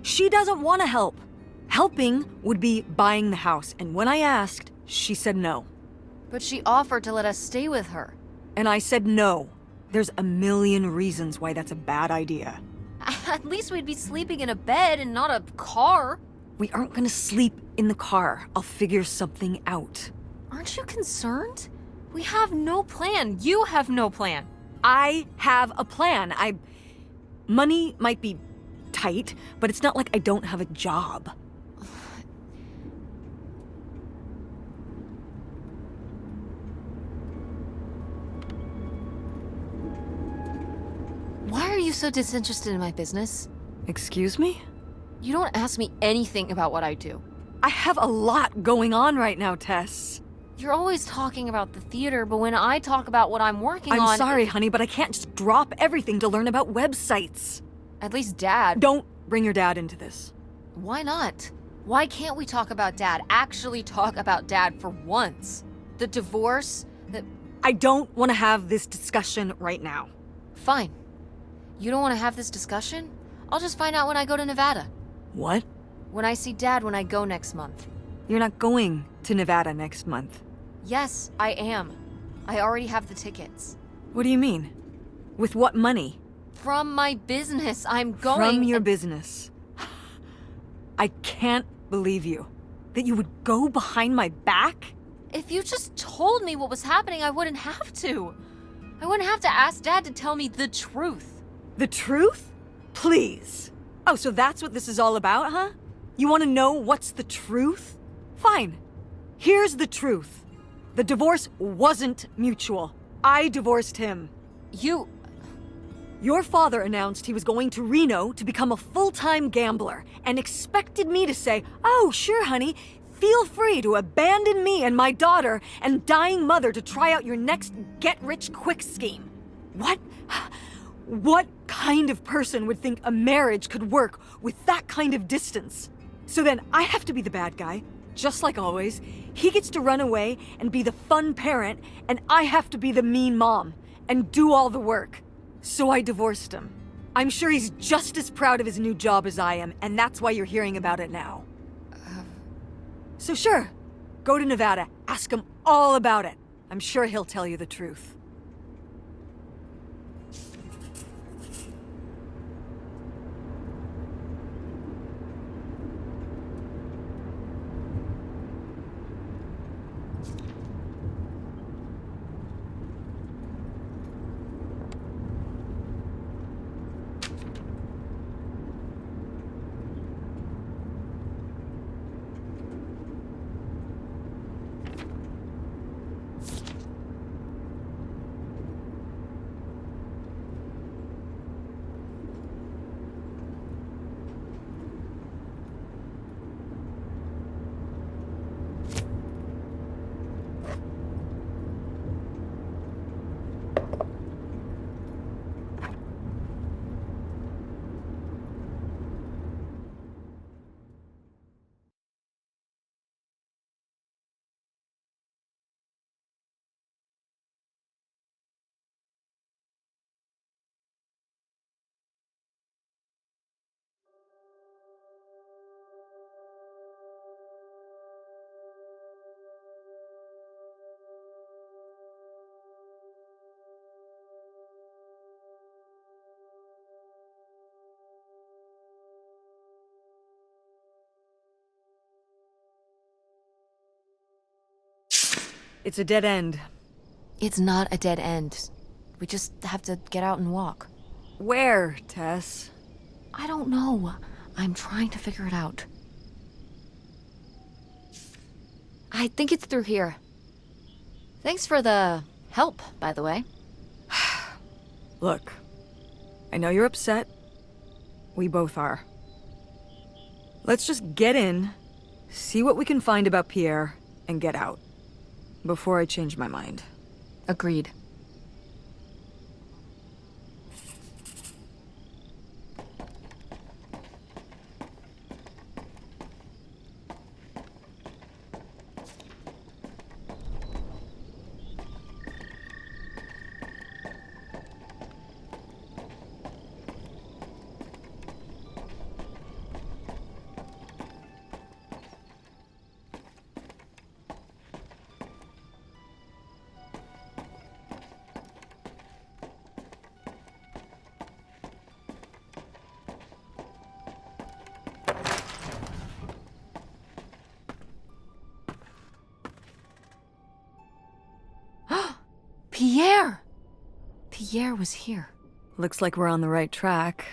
She doesn't want to help. Helping would be buying the house, and when I asked, she said no. But she offered to let us stay with her. And I said no. There's a million reasons why that's a bad idea. At least we'd be sleeping in a bed and not a car. We aren't gonna sleep in the car. I'll figure something out. Aren't you concerned? We have no plan. You have no plan. I have a plan. Money might be tight, but it's not like I don't have a job. Why are you so disinterested in my business? Excuse me? You don't ask me anything about what I do. I have a lot going on right now, Tess. You're always talking about the theater, but when I talk about what I'm working on... I'm sorry, honey, but I can't just drop everything to learn about websites. At least Dad... Don't bring your dad into this. Why not? Why can't we talk about Dad? Actually talk about Dad for once. The divorce, I don't want to have this discussion right now. Fine. You don't want to have this discussion? I'll just find out when I go to Nevada. What? When I see Dad when I go next month. You're not going to Nevada next month. Yes, I am. I already have the tickets. What do you mean? With what money? From my business, I'm going... From your business. I can't believe you. That you would go behind my back? If you just told me what was happening, I wouldn't have to. I wouldn't have to ask Dad to tell me the truth. The truth? Please. Oh, so that's what this is all about, huh? You want to know what's the truth? Fine. Here's the truth. The divorce wasn't mutual. I divorced him. You. Your father announced he was going to Reno to become a full-time gambler and expected me to say, "Oh, sure, honey, feel free to abandon me and my daughter and dying mother to try out your next get-rich-quick scheme." What? What kind of person would think a marriage could work with that kind of distance? So then I have to be the bad guy, just like always. He gets to run away and be the fun parent, and I have to be the mean mom and do all the work. So I divorced him. I'm sure he's just as proud of his new job as I am, and that's why you're hearing about it now. So sure, go to Nevada, ask him all about it. I'm sure he'll tell you the truth. It's a dead end. It's not a dead end. We just have to get out and walk. Where, Tess? I don't know. I'm trying to figure it out. I think it's through here. Thanks for the help, by the way. Look, I know you're upset. We both are. Let's just get in, see what we can find about Pierre, and get out. Before I change my mind. Agreed. Pierre! Pierre was here. Looks like we're on the right track.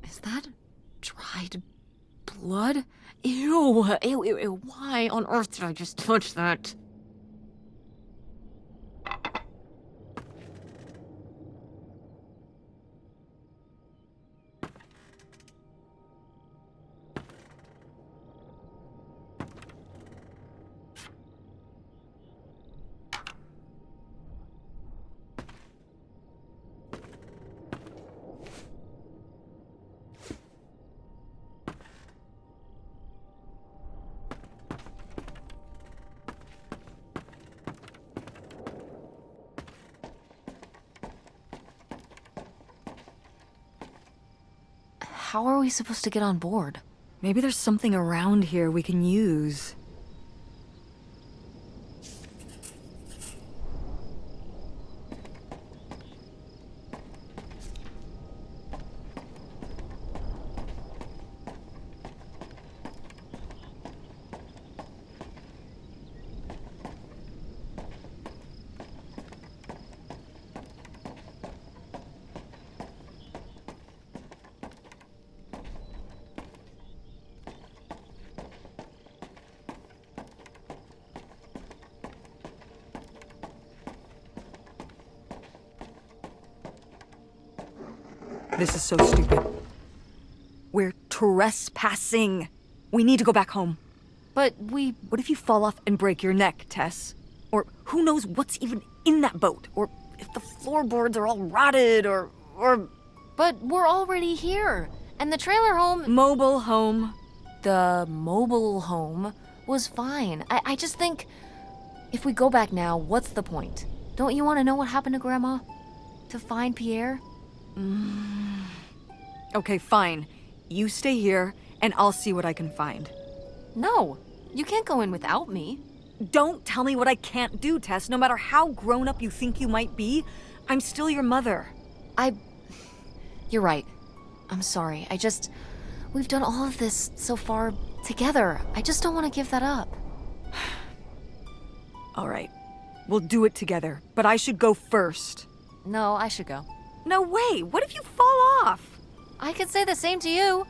Is that dried blood? Ew, ew, ew, ew. Why on earth did I just touch that? how are we supposed to get on board? Maybe there's something around here we can use. This is so stupid. We're trespassing. We need to go back home. But What if you fall off and break your neck, Tess? Or who knows what's even in that boat? Or if the floorboards are all rotted, or But we're already here. And the trailer home, mobile home. the mobile home, was fine. I just think if we go back now, what's the point? Don't you want to know what happened to Grandma? To find Pierre? Okay, fine. You stay here, and I'll see what I can find. No, you can't go in without me. Don't tell me what I can't do, Tess. No matter how grown up you think you might be, I'm still your mother. You're right. I'm sorry. We've done all of this so far together. I just don't want to give that up. All right. We'll do it together, but I should go first. No, I should go. No way! What if you fall off? I could say the same to you.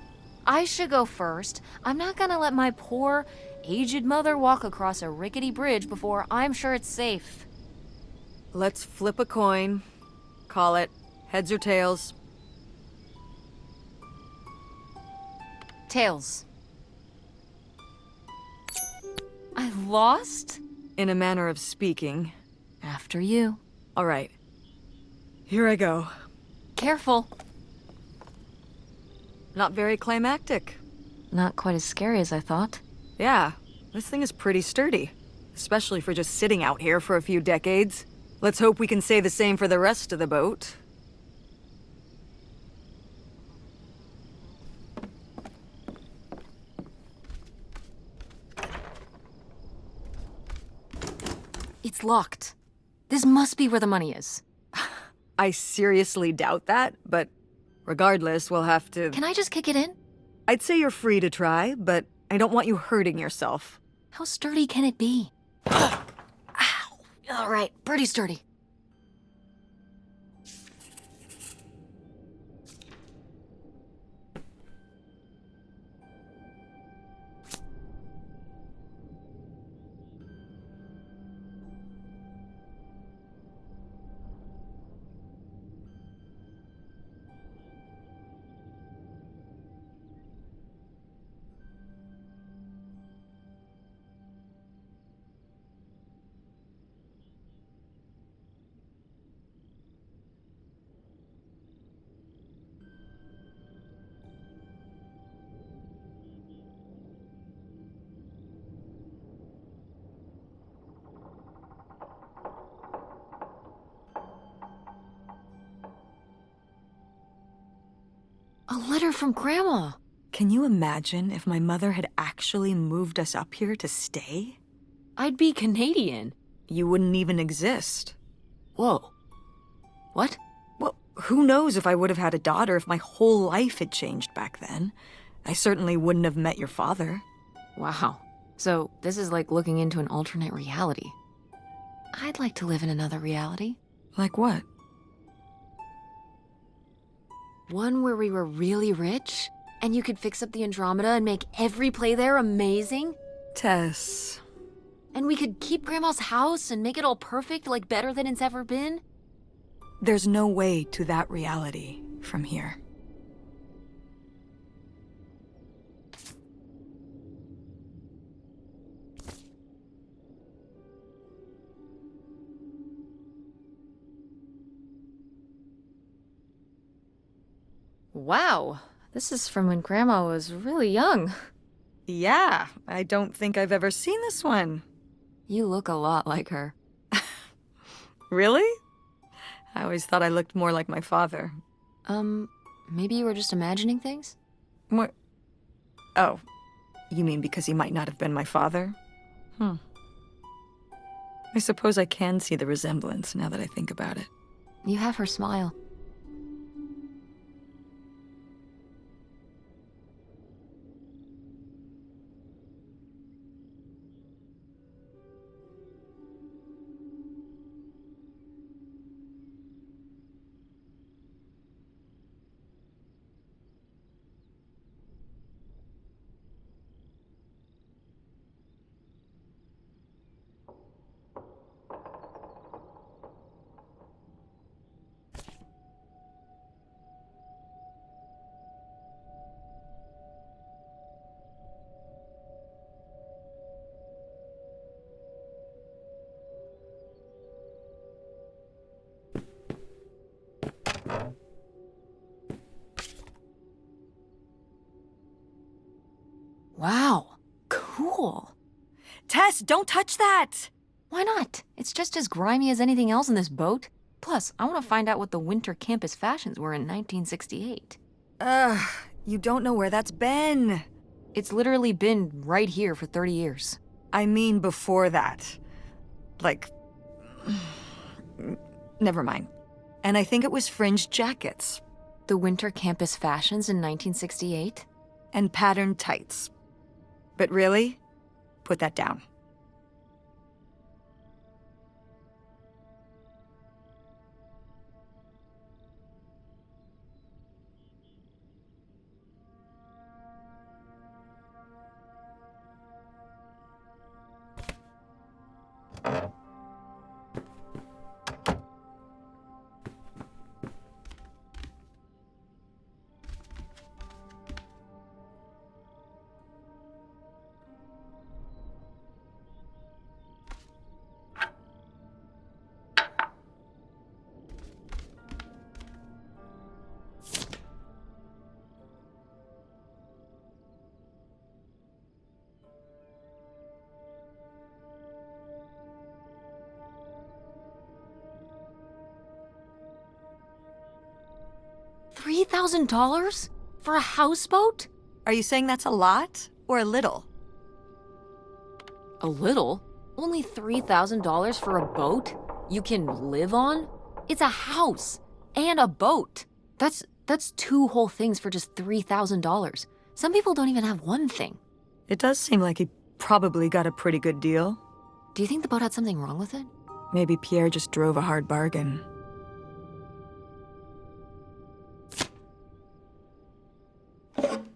I should go first. I'm not gonna let my poor, aged mother walk across a rickety bridge before I'm sure it's safe. Let's flip a coin. Call it heads or tails. Tails. I lost? In a manner of speaking. After you. All right. Here I go. Careful. Not very climactic. Not quite as scary as I thought. Yeah, this thing is pretty sturdy. Especially for just sitting out here for a few decades. Let's hope we can say the same for the rest of the boat. It's locked. This must be where the money is. I seriously doubt that, but regardless, we'll have to... Can I just kick it in? I'd say you're free to try, but I don't want you hurting yourself. How sturdy can it be? Ow. All right, pretty sturdy. A letter from Grandma. Can you imagine if my mother had actually moved us up here to stay? I'd be Canadian. You wouldn't even exist. Whoa. What? Well, who knows if I would have had a daughter if my whole life had changed back then. I certainly wouldn't have met your father. Wow. So this is like looking into an alternate reality. I'd like to live in another reality. Like what? One where we were really rich, and you could fix up the Andromeda and make every play there amazing. Tess. And we could keep Grandma's house and make it all perfect, like better than it's ever been. There's no way to that reality from here. Wow, this is from when Grandma was really young. Yeah, I don't think I've ever seen this one. You look a lot like her. Really? I always thought I looked more like my father. Maybe you were just imagining things? What? Oh, you mean because he might not have been my father? I suppose I can see the resemblance now that I think about it. You have her smile. Wow, cool. Tess, don't touch that! Why not? It's just as grimy as anything else in this boat. Plus, I want to find out what the winter campus fashions were in 1968. You don't know where that's been. It's literally been right here for 30 years. I mean before that. Like... Never mind. And I think it was fringed jackets. The winter campus fashions in 1968? And patterned tights. But really? Put that down. $3,000? For a houseboat? Are you saying that's a lot? Or a little? A little? Only $3,000 for a boat? You can live on? It's a house and a boat. That's two whole things for just $3,000. Some people don't even have one thing. It does seem like he probably got a pretty good deal. Do you think the boat had something wrong with it? Maybe Pierre just drove a hard bargain.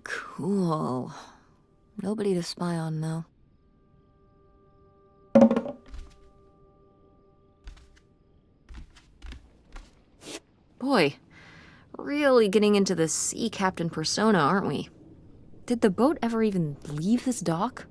Cool. Nobody to spy on, though. Boy, really getting into the sea captain persona, aren't we? Did the boat ever even leave this dock?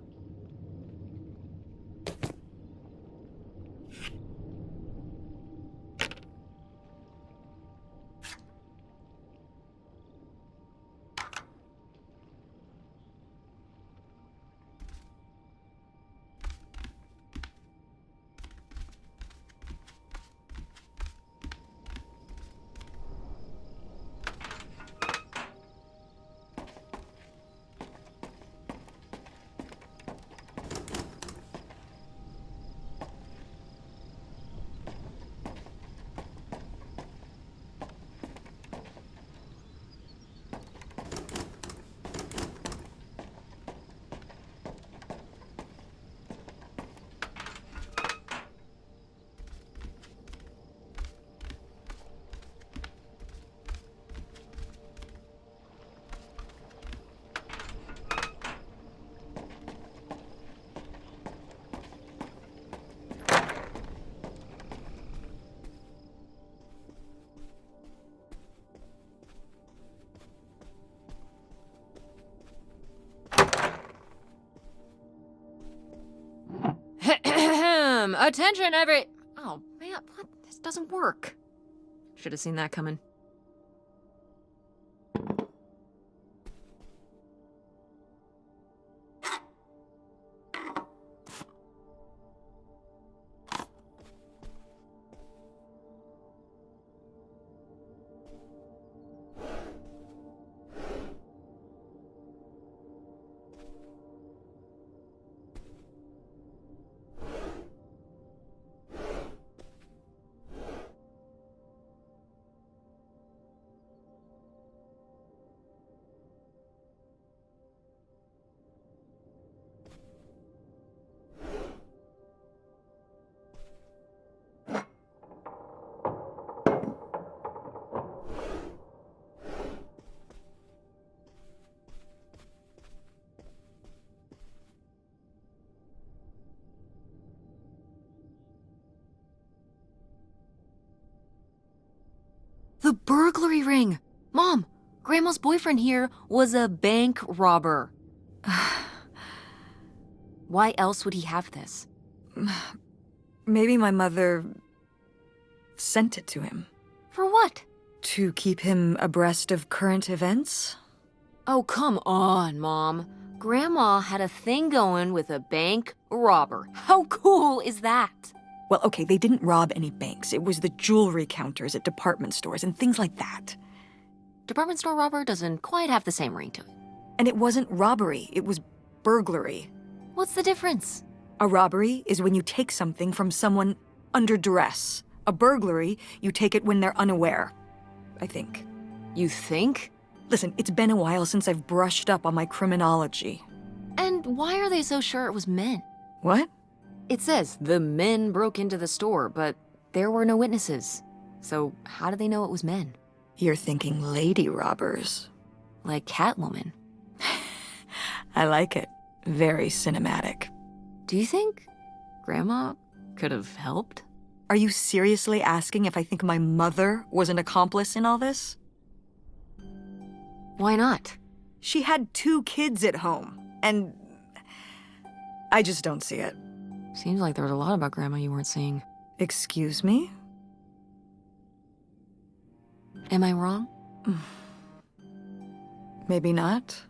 Attention, Oh, man, what? This doesn't work. Should have seen that coming. The burglary ring! Mom, Grandma's boyfriend here was a bank robber. Why else would he have this? Maybe my mother sent it to him For what? to keep him abreast of current events. Oh, come on, Mom. Grandma had a thing going with a bank robber. How cool is that? Well, okay, they didn't rob any banks. It was the jewelry counters at department stores and things like that. Department store robber doesn't quite have the same ring to it. And it wasn't robbery, it was burglary. What's the difference? A robbery is when you take something from someone under duress. A burglary, you take it when they're unaware, I think. You think? Listen, it's been a while since I've brushed up on my criminology. And why are they so sure it was men? What? It says the men broke into the store, but there were no witnesses. So how do they know it was men? You're thinking lady robbers. Like Catwoman. I like it. Very cinematic. Do you think Grandma could have helped? Are you seriously asking if I think my mother was an accomplice in all this? Why not? She had 2 kids at home, and I just don't see it. Seems like there was a lot about Grandma you weren't seeing. Excuse me? Am I wrong? Maybe not.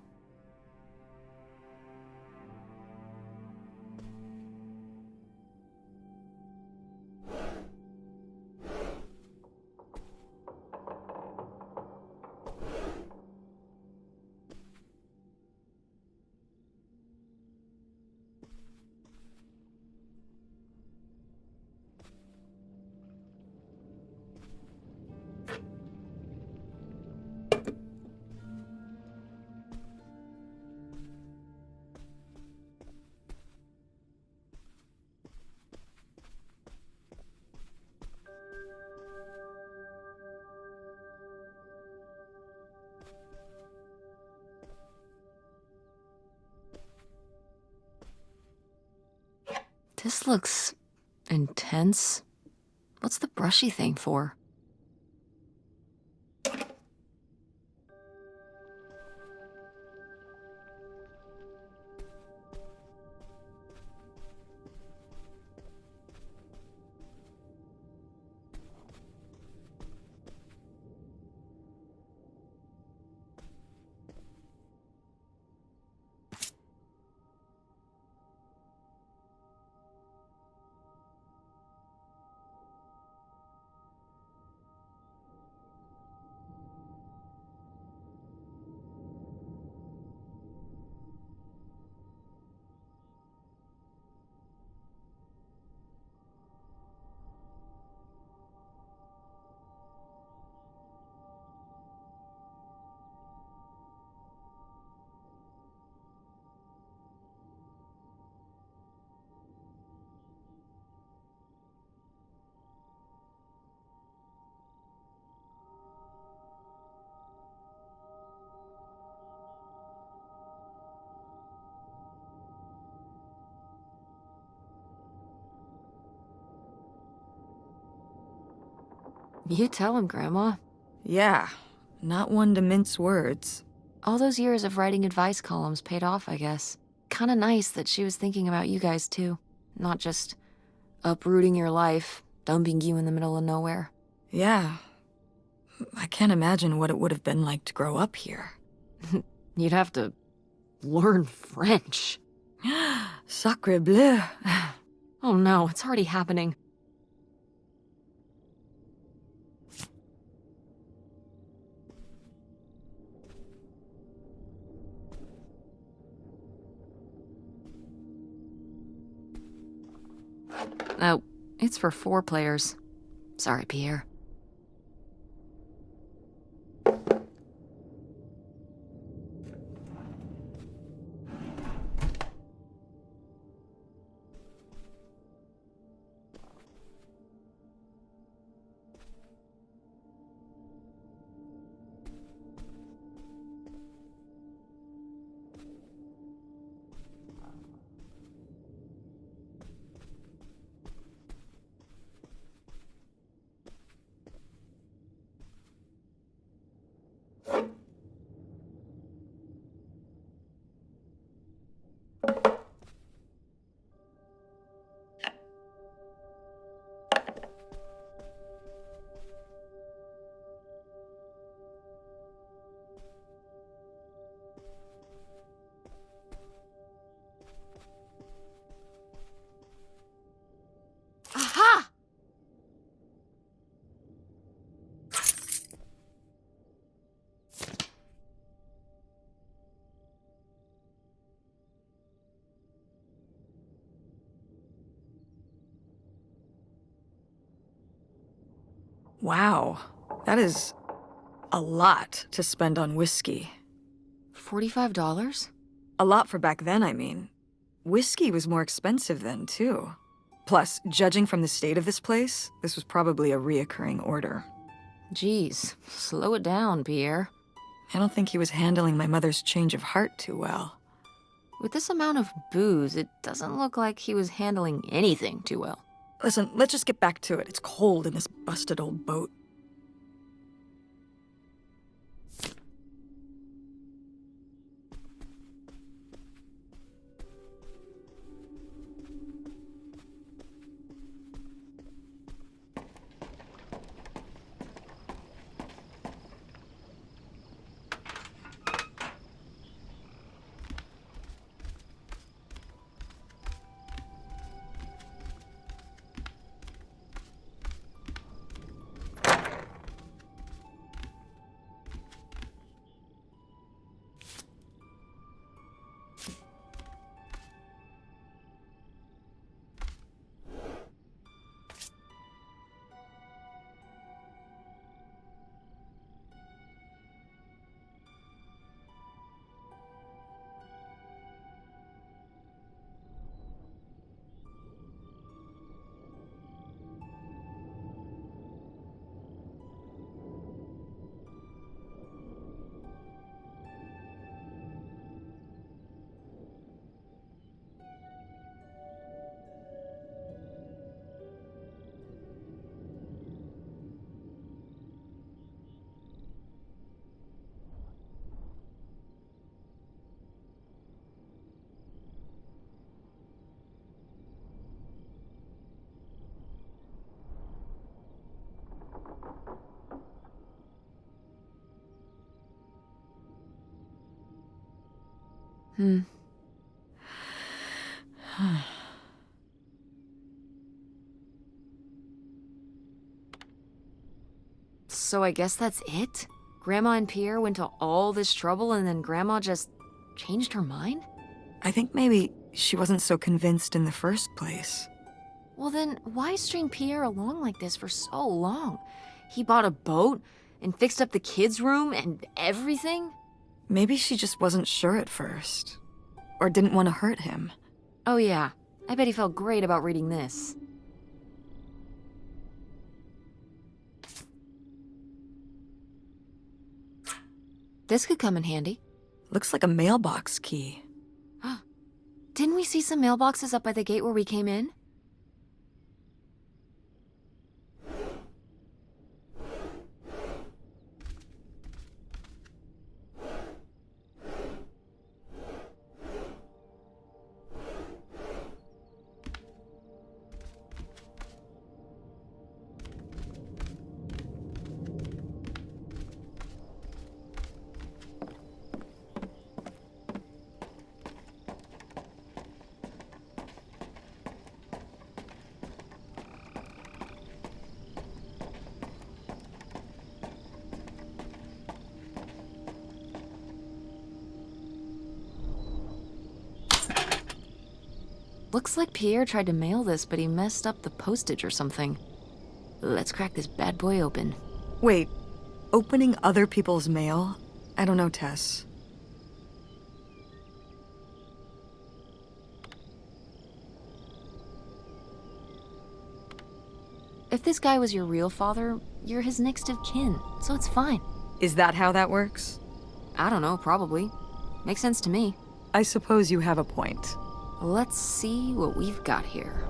This looks intense. What's the brushy thing for? You tell him, Grandma. Yeah, not one to mince words. All those years of writing advice columns paid off, I guess. Kinda nice that she was thinking about you guys, too. Not just uprooting your life, dumping you in the middle of nowhere. Yeah. I can't imagine what it would have been like to grow up here. You'd have to learn French. Sacre bleu. Oh no, it's already happening. Oh, it's for 4 players. Sorry, Pierre. Wow, that is a lot to spend on whiskey. $45? A lot for back then, I mean. Whiskey was more expensive then, too. Plus, judging from the state of this place, this was probably a reoccurring order. Geez, slow it down, Pierre. I don't think he was handling my mother's change of heart too well. With this amount of booze, it doesn't look like he was handling anything too well. Listen, let's just get back to it. It's cold in this busted old boat. So I guess that's it? Grandma and Pierre went to all this trouble and then Grandma just changed her mind? I think maybe she wasn't so convinced in the first place. Well then, why string Pierre along like this for so long? He bought a boat and fixed up the kids' room and everything? Maybe she just wasn't sure at first. Or didn't want to hurt him. Oh yeah, I bet he felt great about reading this. This could come in handy. Looks like a mailbox key. Didn't we see some mailboxes up by the gate where we came in? Looks like Pierre tried to mail this, but he messed up the postage or something. Let's crack this bad boy open. Wait, opening other people's mail? I don't know, Tess. If this guy was your real father, you're his next of kin, so it's fine. Is that how that works? I don't know, probably. Makes sense to me. I suppose you have a point. Let's see what we've got here.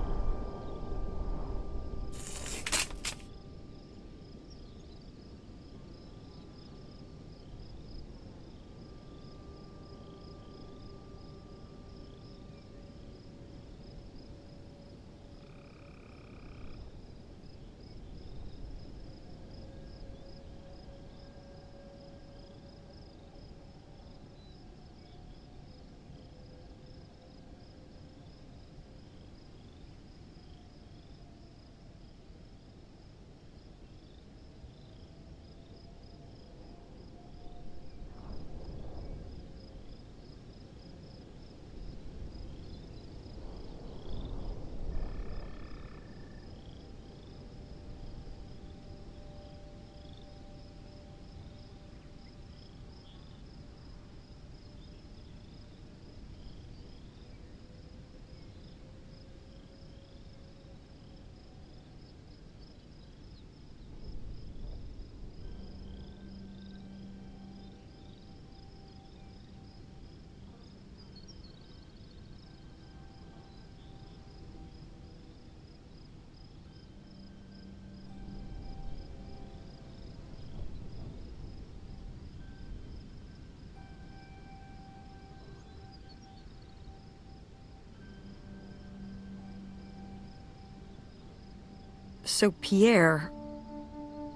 So Pierre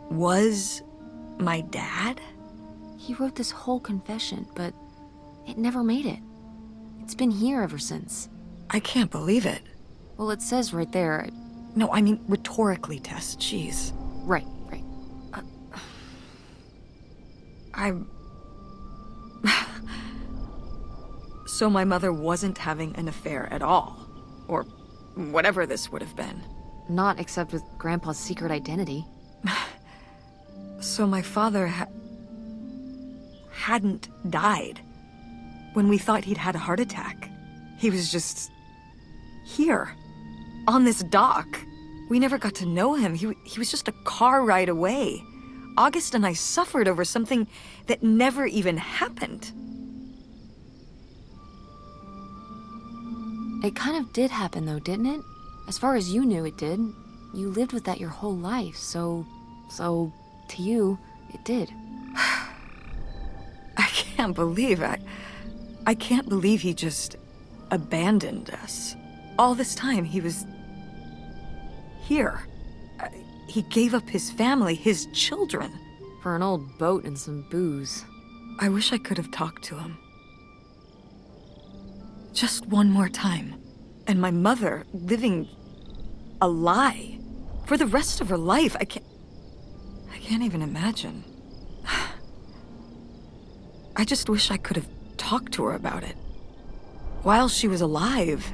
was my dad? He wrote this whole confession, but it never made it. It's been here ever since. I can't believe it. Well, it says right there. No, I mean rhetorically, Tess. Jeez. Right. I'm... So my mother wasn't having an affair at all. Or whatever this would have been. Not except with Grandpa's secret identity. So my father hadn't died when we thought he'd had a heart attack. He was just here, on this dock. We never got to know him. He was just a car ride away. August and I suffered over something that never even happened. It kind of did happen though, didn't it? As far as you knew, it did. You lived with that your whole life, so to you, it did. I can't believe I can't believe he just abandoned us. All this time, he was here. He gave up his family, his children. For an old boat and some booze. I wish I could have talked to him. Just one more time. And my mother living a lie for the rest of her life. I can't even imagine. I just wish I could have talked to her about it. While she was alive.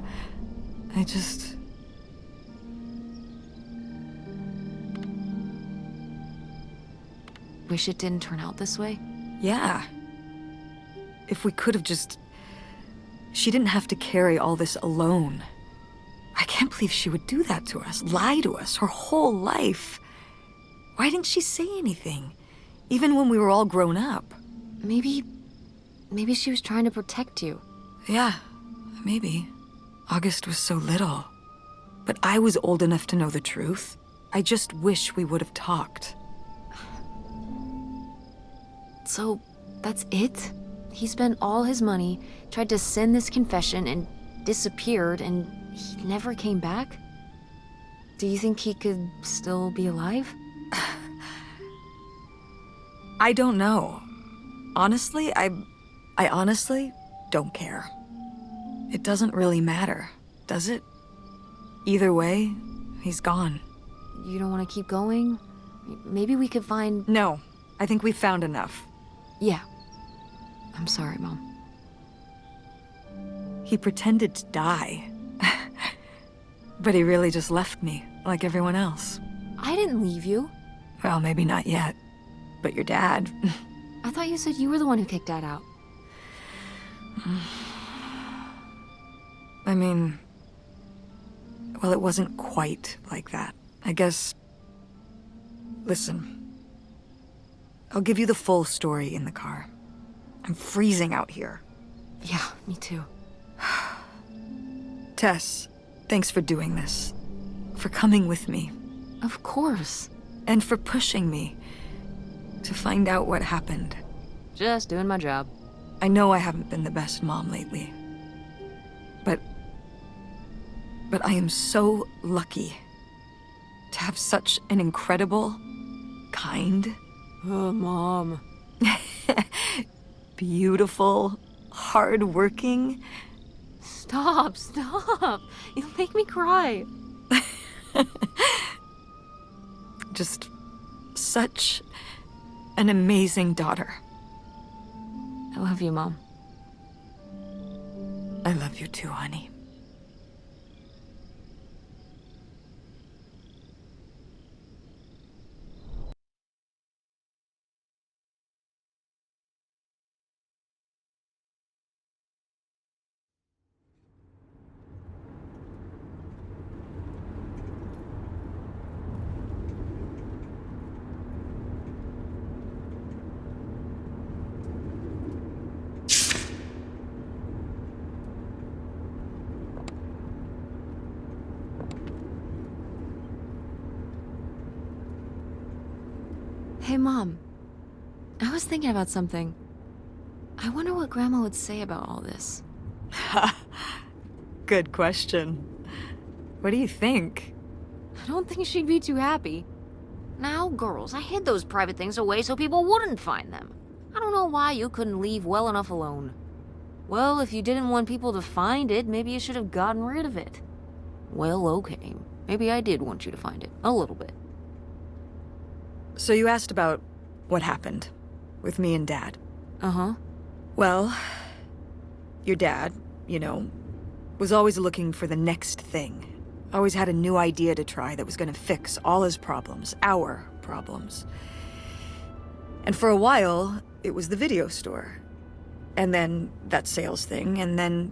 Wish it didn't turn out this way? Yeah. If we could have just... She didn't have to carry all this alone. I can't believe she would do that to us, lie to us, her whole life. Why didn't she say anything? Even when we were all grown up. Maybe she was trying to protect you. Yeah, maybe. August was so little. But I was old enough to know the truth. I just wish we would have talked. So, that's it? He spent all his money, tried to send this confession, and disappeared, and he never came back? Do you think he could still be alive? I don't know. Honestly, I honestly don't care. It doesn't really matter, does it? Either way, he's gone. You don't want to keep going? Maybe we could find... No, I think we've found enough. Yeah. I'm sorry, Mom. He pretended to die. But he really just left me, like everyone else. I didn't leave you. Well, maybe not yet. But your dad... I thought you said you were the one who kicked Dad out. I mean... Well, it wasn't quite like that. I guess... Listen. I'll give you the full story in the car. I'm freezing out here. Yeah, me too. Tess, thanks for doing this. For coming with me. Of course. And for pushing me to find out what happened. Just doing my job. I know I haven't been the best mom lately. But I am so lucky to have such an incredible, kind, Oh, Mom. beautiful, hardworking... Stop. You'll make me cry. just such an amazing daughter. I love you, Mom. I love you too, honey. Hey, Mom. I was thinking about something. I wonder what Grandma would say about all this. Good question. What do you think? I don't think she'd be too happy. Now, girls, I hid those private things away so people wouldn't find them. I don't know why you couldn't leave well enough alone. Well, if you didn't want people to find it, maybe you should have gotten rid of it. Well, okay. Maybe I did want you to find it. A little bit. So you asked about what happened with me and Dad. Uh-huh. Well, your dad, you know, was always looking for the next thing. Always had a new idea to try that was going to fix all his problems, our problems. And for a while, it was the video store. And then that sales thing, and then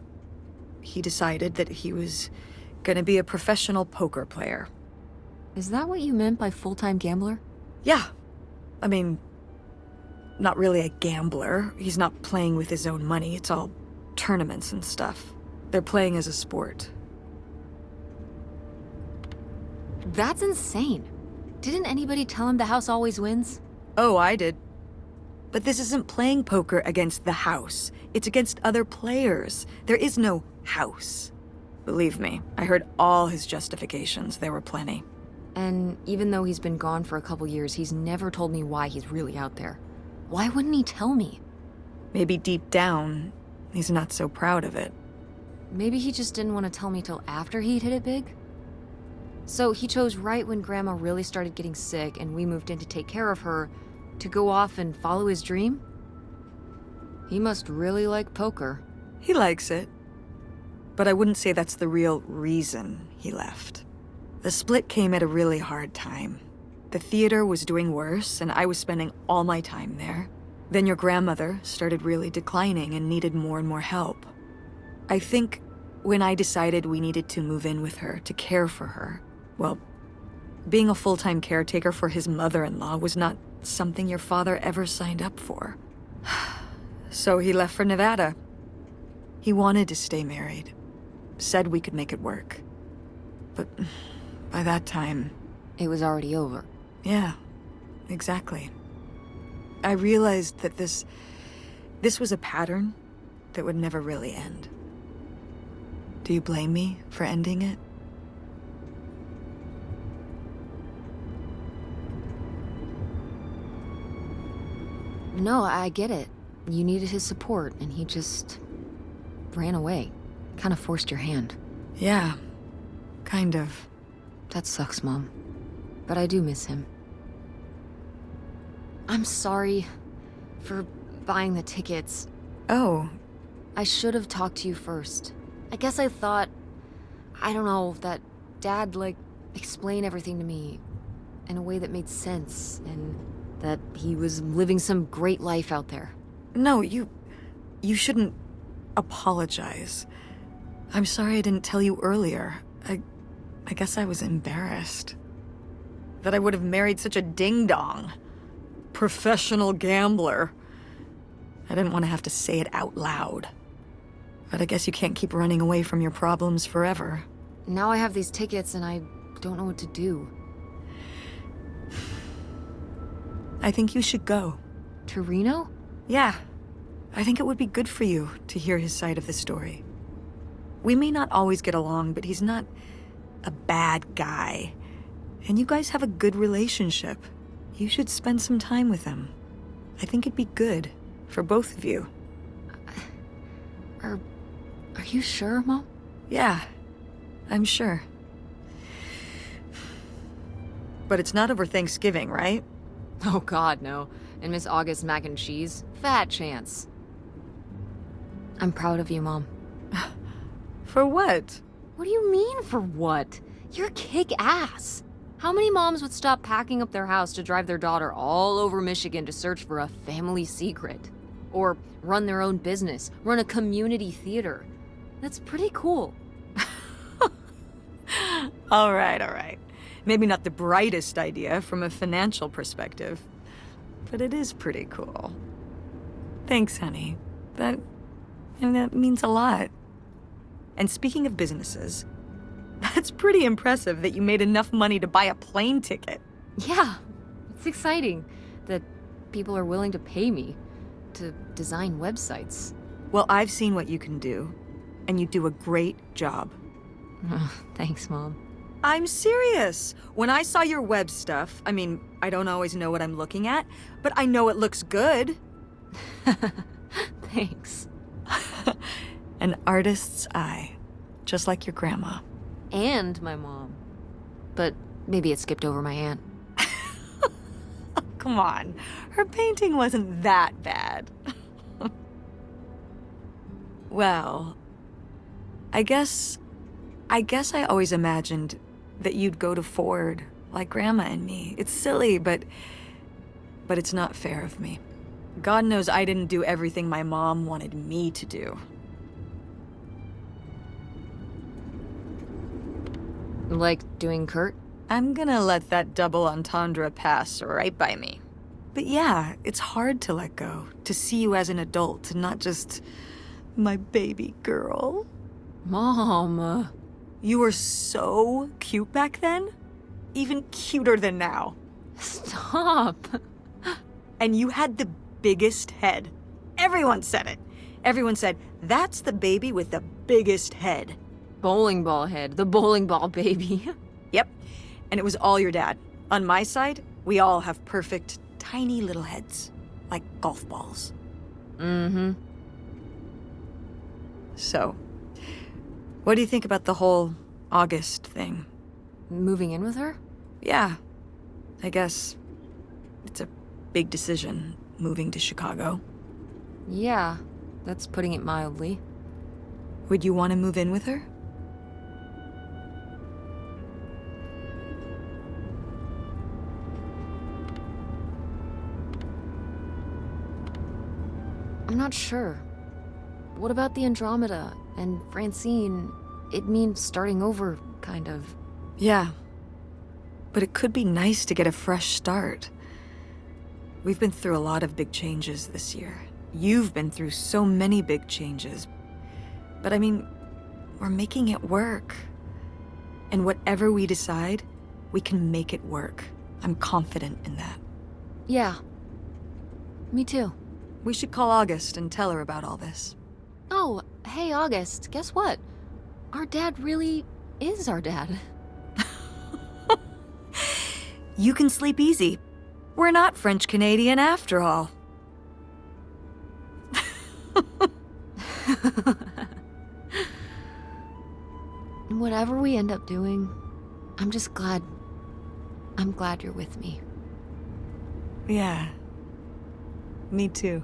he decided that he was going to be a professional poker player. Is that what you meant by full-time gambler? Yeah. I mean, not really a gambler. He's not playing with his own money. It's all tournaments and stuff. They're playing as a sport. That's insane. Didn't anybody tell him the house always wins? Oh, I did. But this isn't playing poker against the house. It's against other players. There is no house. Believe me, I heard all his justifications. There were plenty. And even though he's been gone for a couple years, he's never told me why he's really out there. Why wouldn't he tell me? Maybe deep down, he's not so proud of it. Maybe he just didn't want to tell me till after he'd hit it big? So he chose right when Grandma really started getting sick and we moved in to take care of her to go off and follow his dream? He must really like poker. He likes it. But I wouldn't say that's the real reason he left. The split came at a really hard time. The theater was doing worse, and I was spending all my time there. Then your grandmother started really declining and needed more and more help. I think when I decided we needed to move in with her to care for her, well, being a full-time caretaker for his mother-in-law was not something your father ever signed up for. So he left for Nevada. He wanted to stay married. Said we could make it work. But by that time... It was already over. Yeah, exactly. I realized that this was a pattern that would never really end. Do you blame me for ending it? No, I get it. You needed his support, and he just ran away. Kind of forced your hand. Yeah, kind of. That sucks, Mom. But I do miss him. I'm sorry for buying the tickets. Oh, I should have talked to you first. I guess I thought, I don't know, that Dad, explain everything to me in a way that made sense, and that he was living some great life out there. no, you shouldn't apologize. I'm sorry I didn't tell you earlier. I guess I was embarrassed. That I would have married such a ding-dong. Professional gambler. I didn't want to have to say it out loud. But I guess you can't keep running away from your problems forever. Now I have these tickets and I don't know what to do. I think you should go. To Reno? Yeah. I think it would be good for you to hear his side of the story. We may not always get along, but he's not a bad guy. And you guys have a good relationship. You should spend some time with him. I think it'd be good for both of you. Are you sure, Mom? Yeah, I'm sure. But it's not over Thanksgiving, right? Oh God, no. And Miss August mac and cheese? Fat chance. I'm proud of you, Mom. For what? What do you mean, for what? You're kick-ass. How many moms would stop packing up their house to drive their daughter all over Michigan to search for a family secret? Or run their own business, run a community theater? That's pretty cool. All right. Maybe not the brightest idea from a financial perspective, but it is pretty cool. Thanks, honey. That means a lot. And speaking of businesses, that's pretty impressive that you made enough money to buy a plane ticket. Yeah, it's exciting that people are willing to pay me to design websites. Well, I've seen what you can do, and you do a great job. Thanks, Mom. I'm serious. When I saw your web stuff, I mean, I don't always know what I'm looking at, but I know it looks good. Thanks. An artist's eye, just like your grandma. And my mom. But maybe it skipped over my aunt. Come on, her painting wasn't that bad. Well, I guess I always imagined that you'd go to Ford like Grandma and me. It's silly, but it's not fair of me. God knows I didn't do everything my mom wanted me to do. Like doing Kurt? I'm gonna let that double entendre pass right by me. But yeah, it's hard to let go, to see you as an adult, and not just my baby girl. Mom. You were so cute back then, even cuter than now. Stop. And you had the biggest head. Everyone said it. Everyone said, that's the baby with the biggest head. Bowling ball head. The bowling ball baby. Yep. And it was all your dad. On my side, we all have perfect, tiny little heads. Like golf balls. Mm-hmm. So, what do you think about the whole August thing? Moving in with her? Yeah. I guess it's a big decision, moving to Chicago. Yeah, that's putting it mildly. Would you want to move in with her? I'm not sure. What about the Andromeda and Francine? It means starting over, kind of. Yeah. But it could be nice to get a fresh start. We've been through a lot of big changes this year. You've been through so many big changes. But I mean, we're making it work. And whatever we decide, we can make it work. I'm confident in that. Yeah. Me too. We should call August and tell her about all this. Oh, hey, August, guess what? Our dad really is our dad. You can sleep easy. We're not French Canadian after all. Whatever we end up doing, I'm just glad. I'm glad you're with me. Yeah. Me too.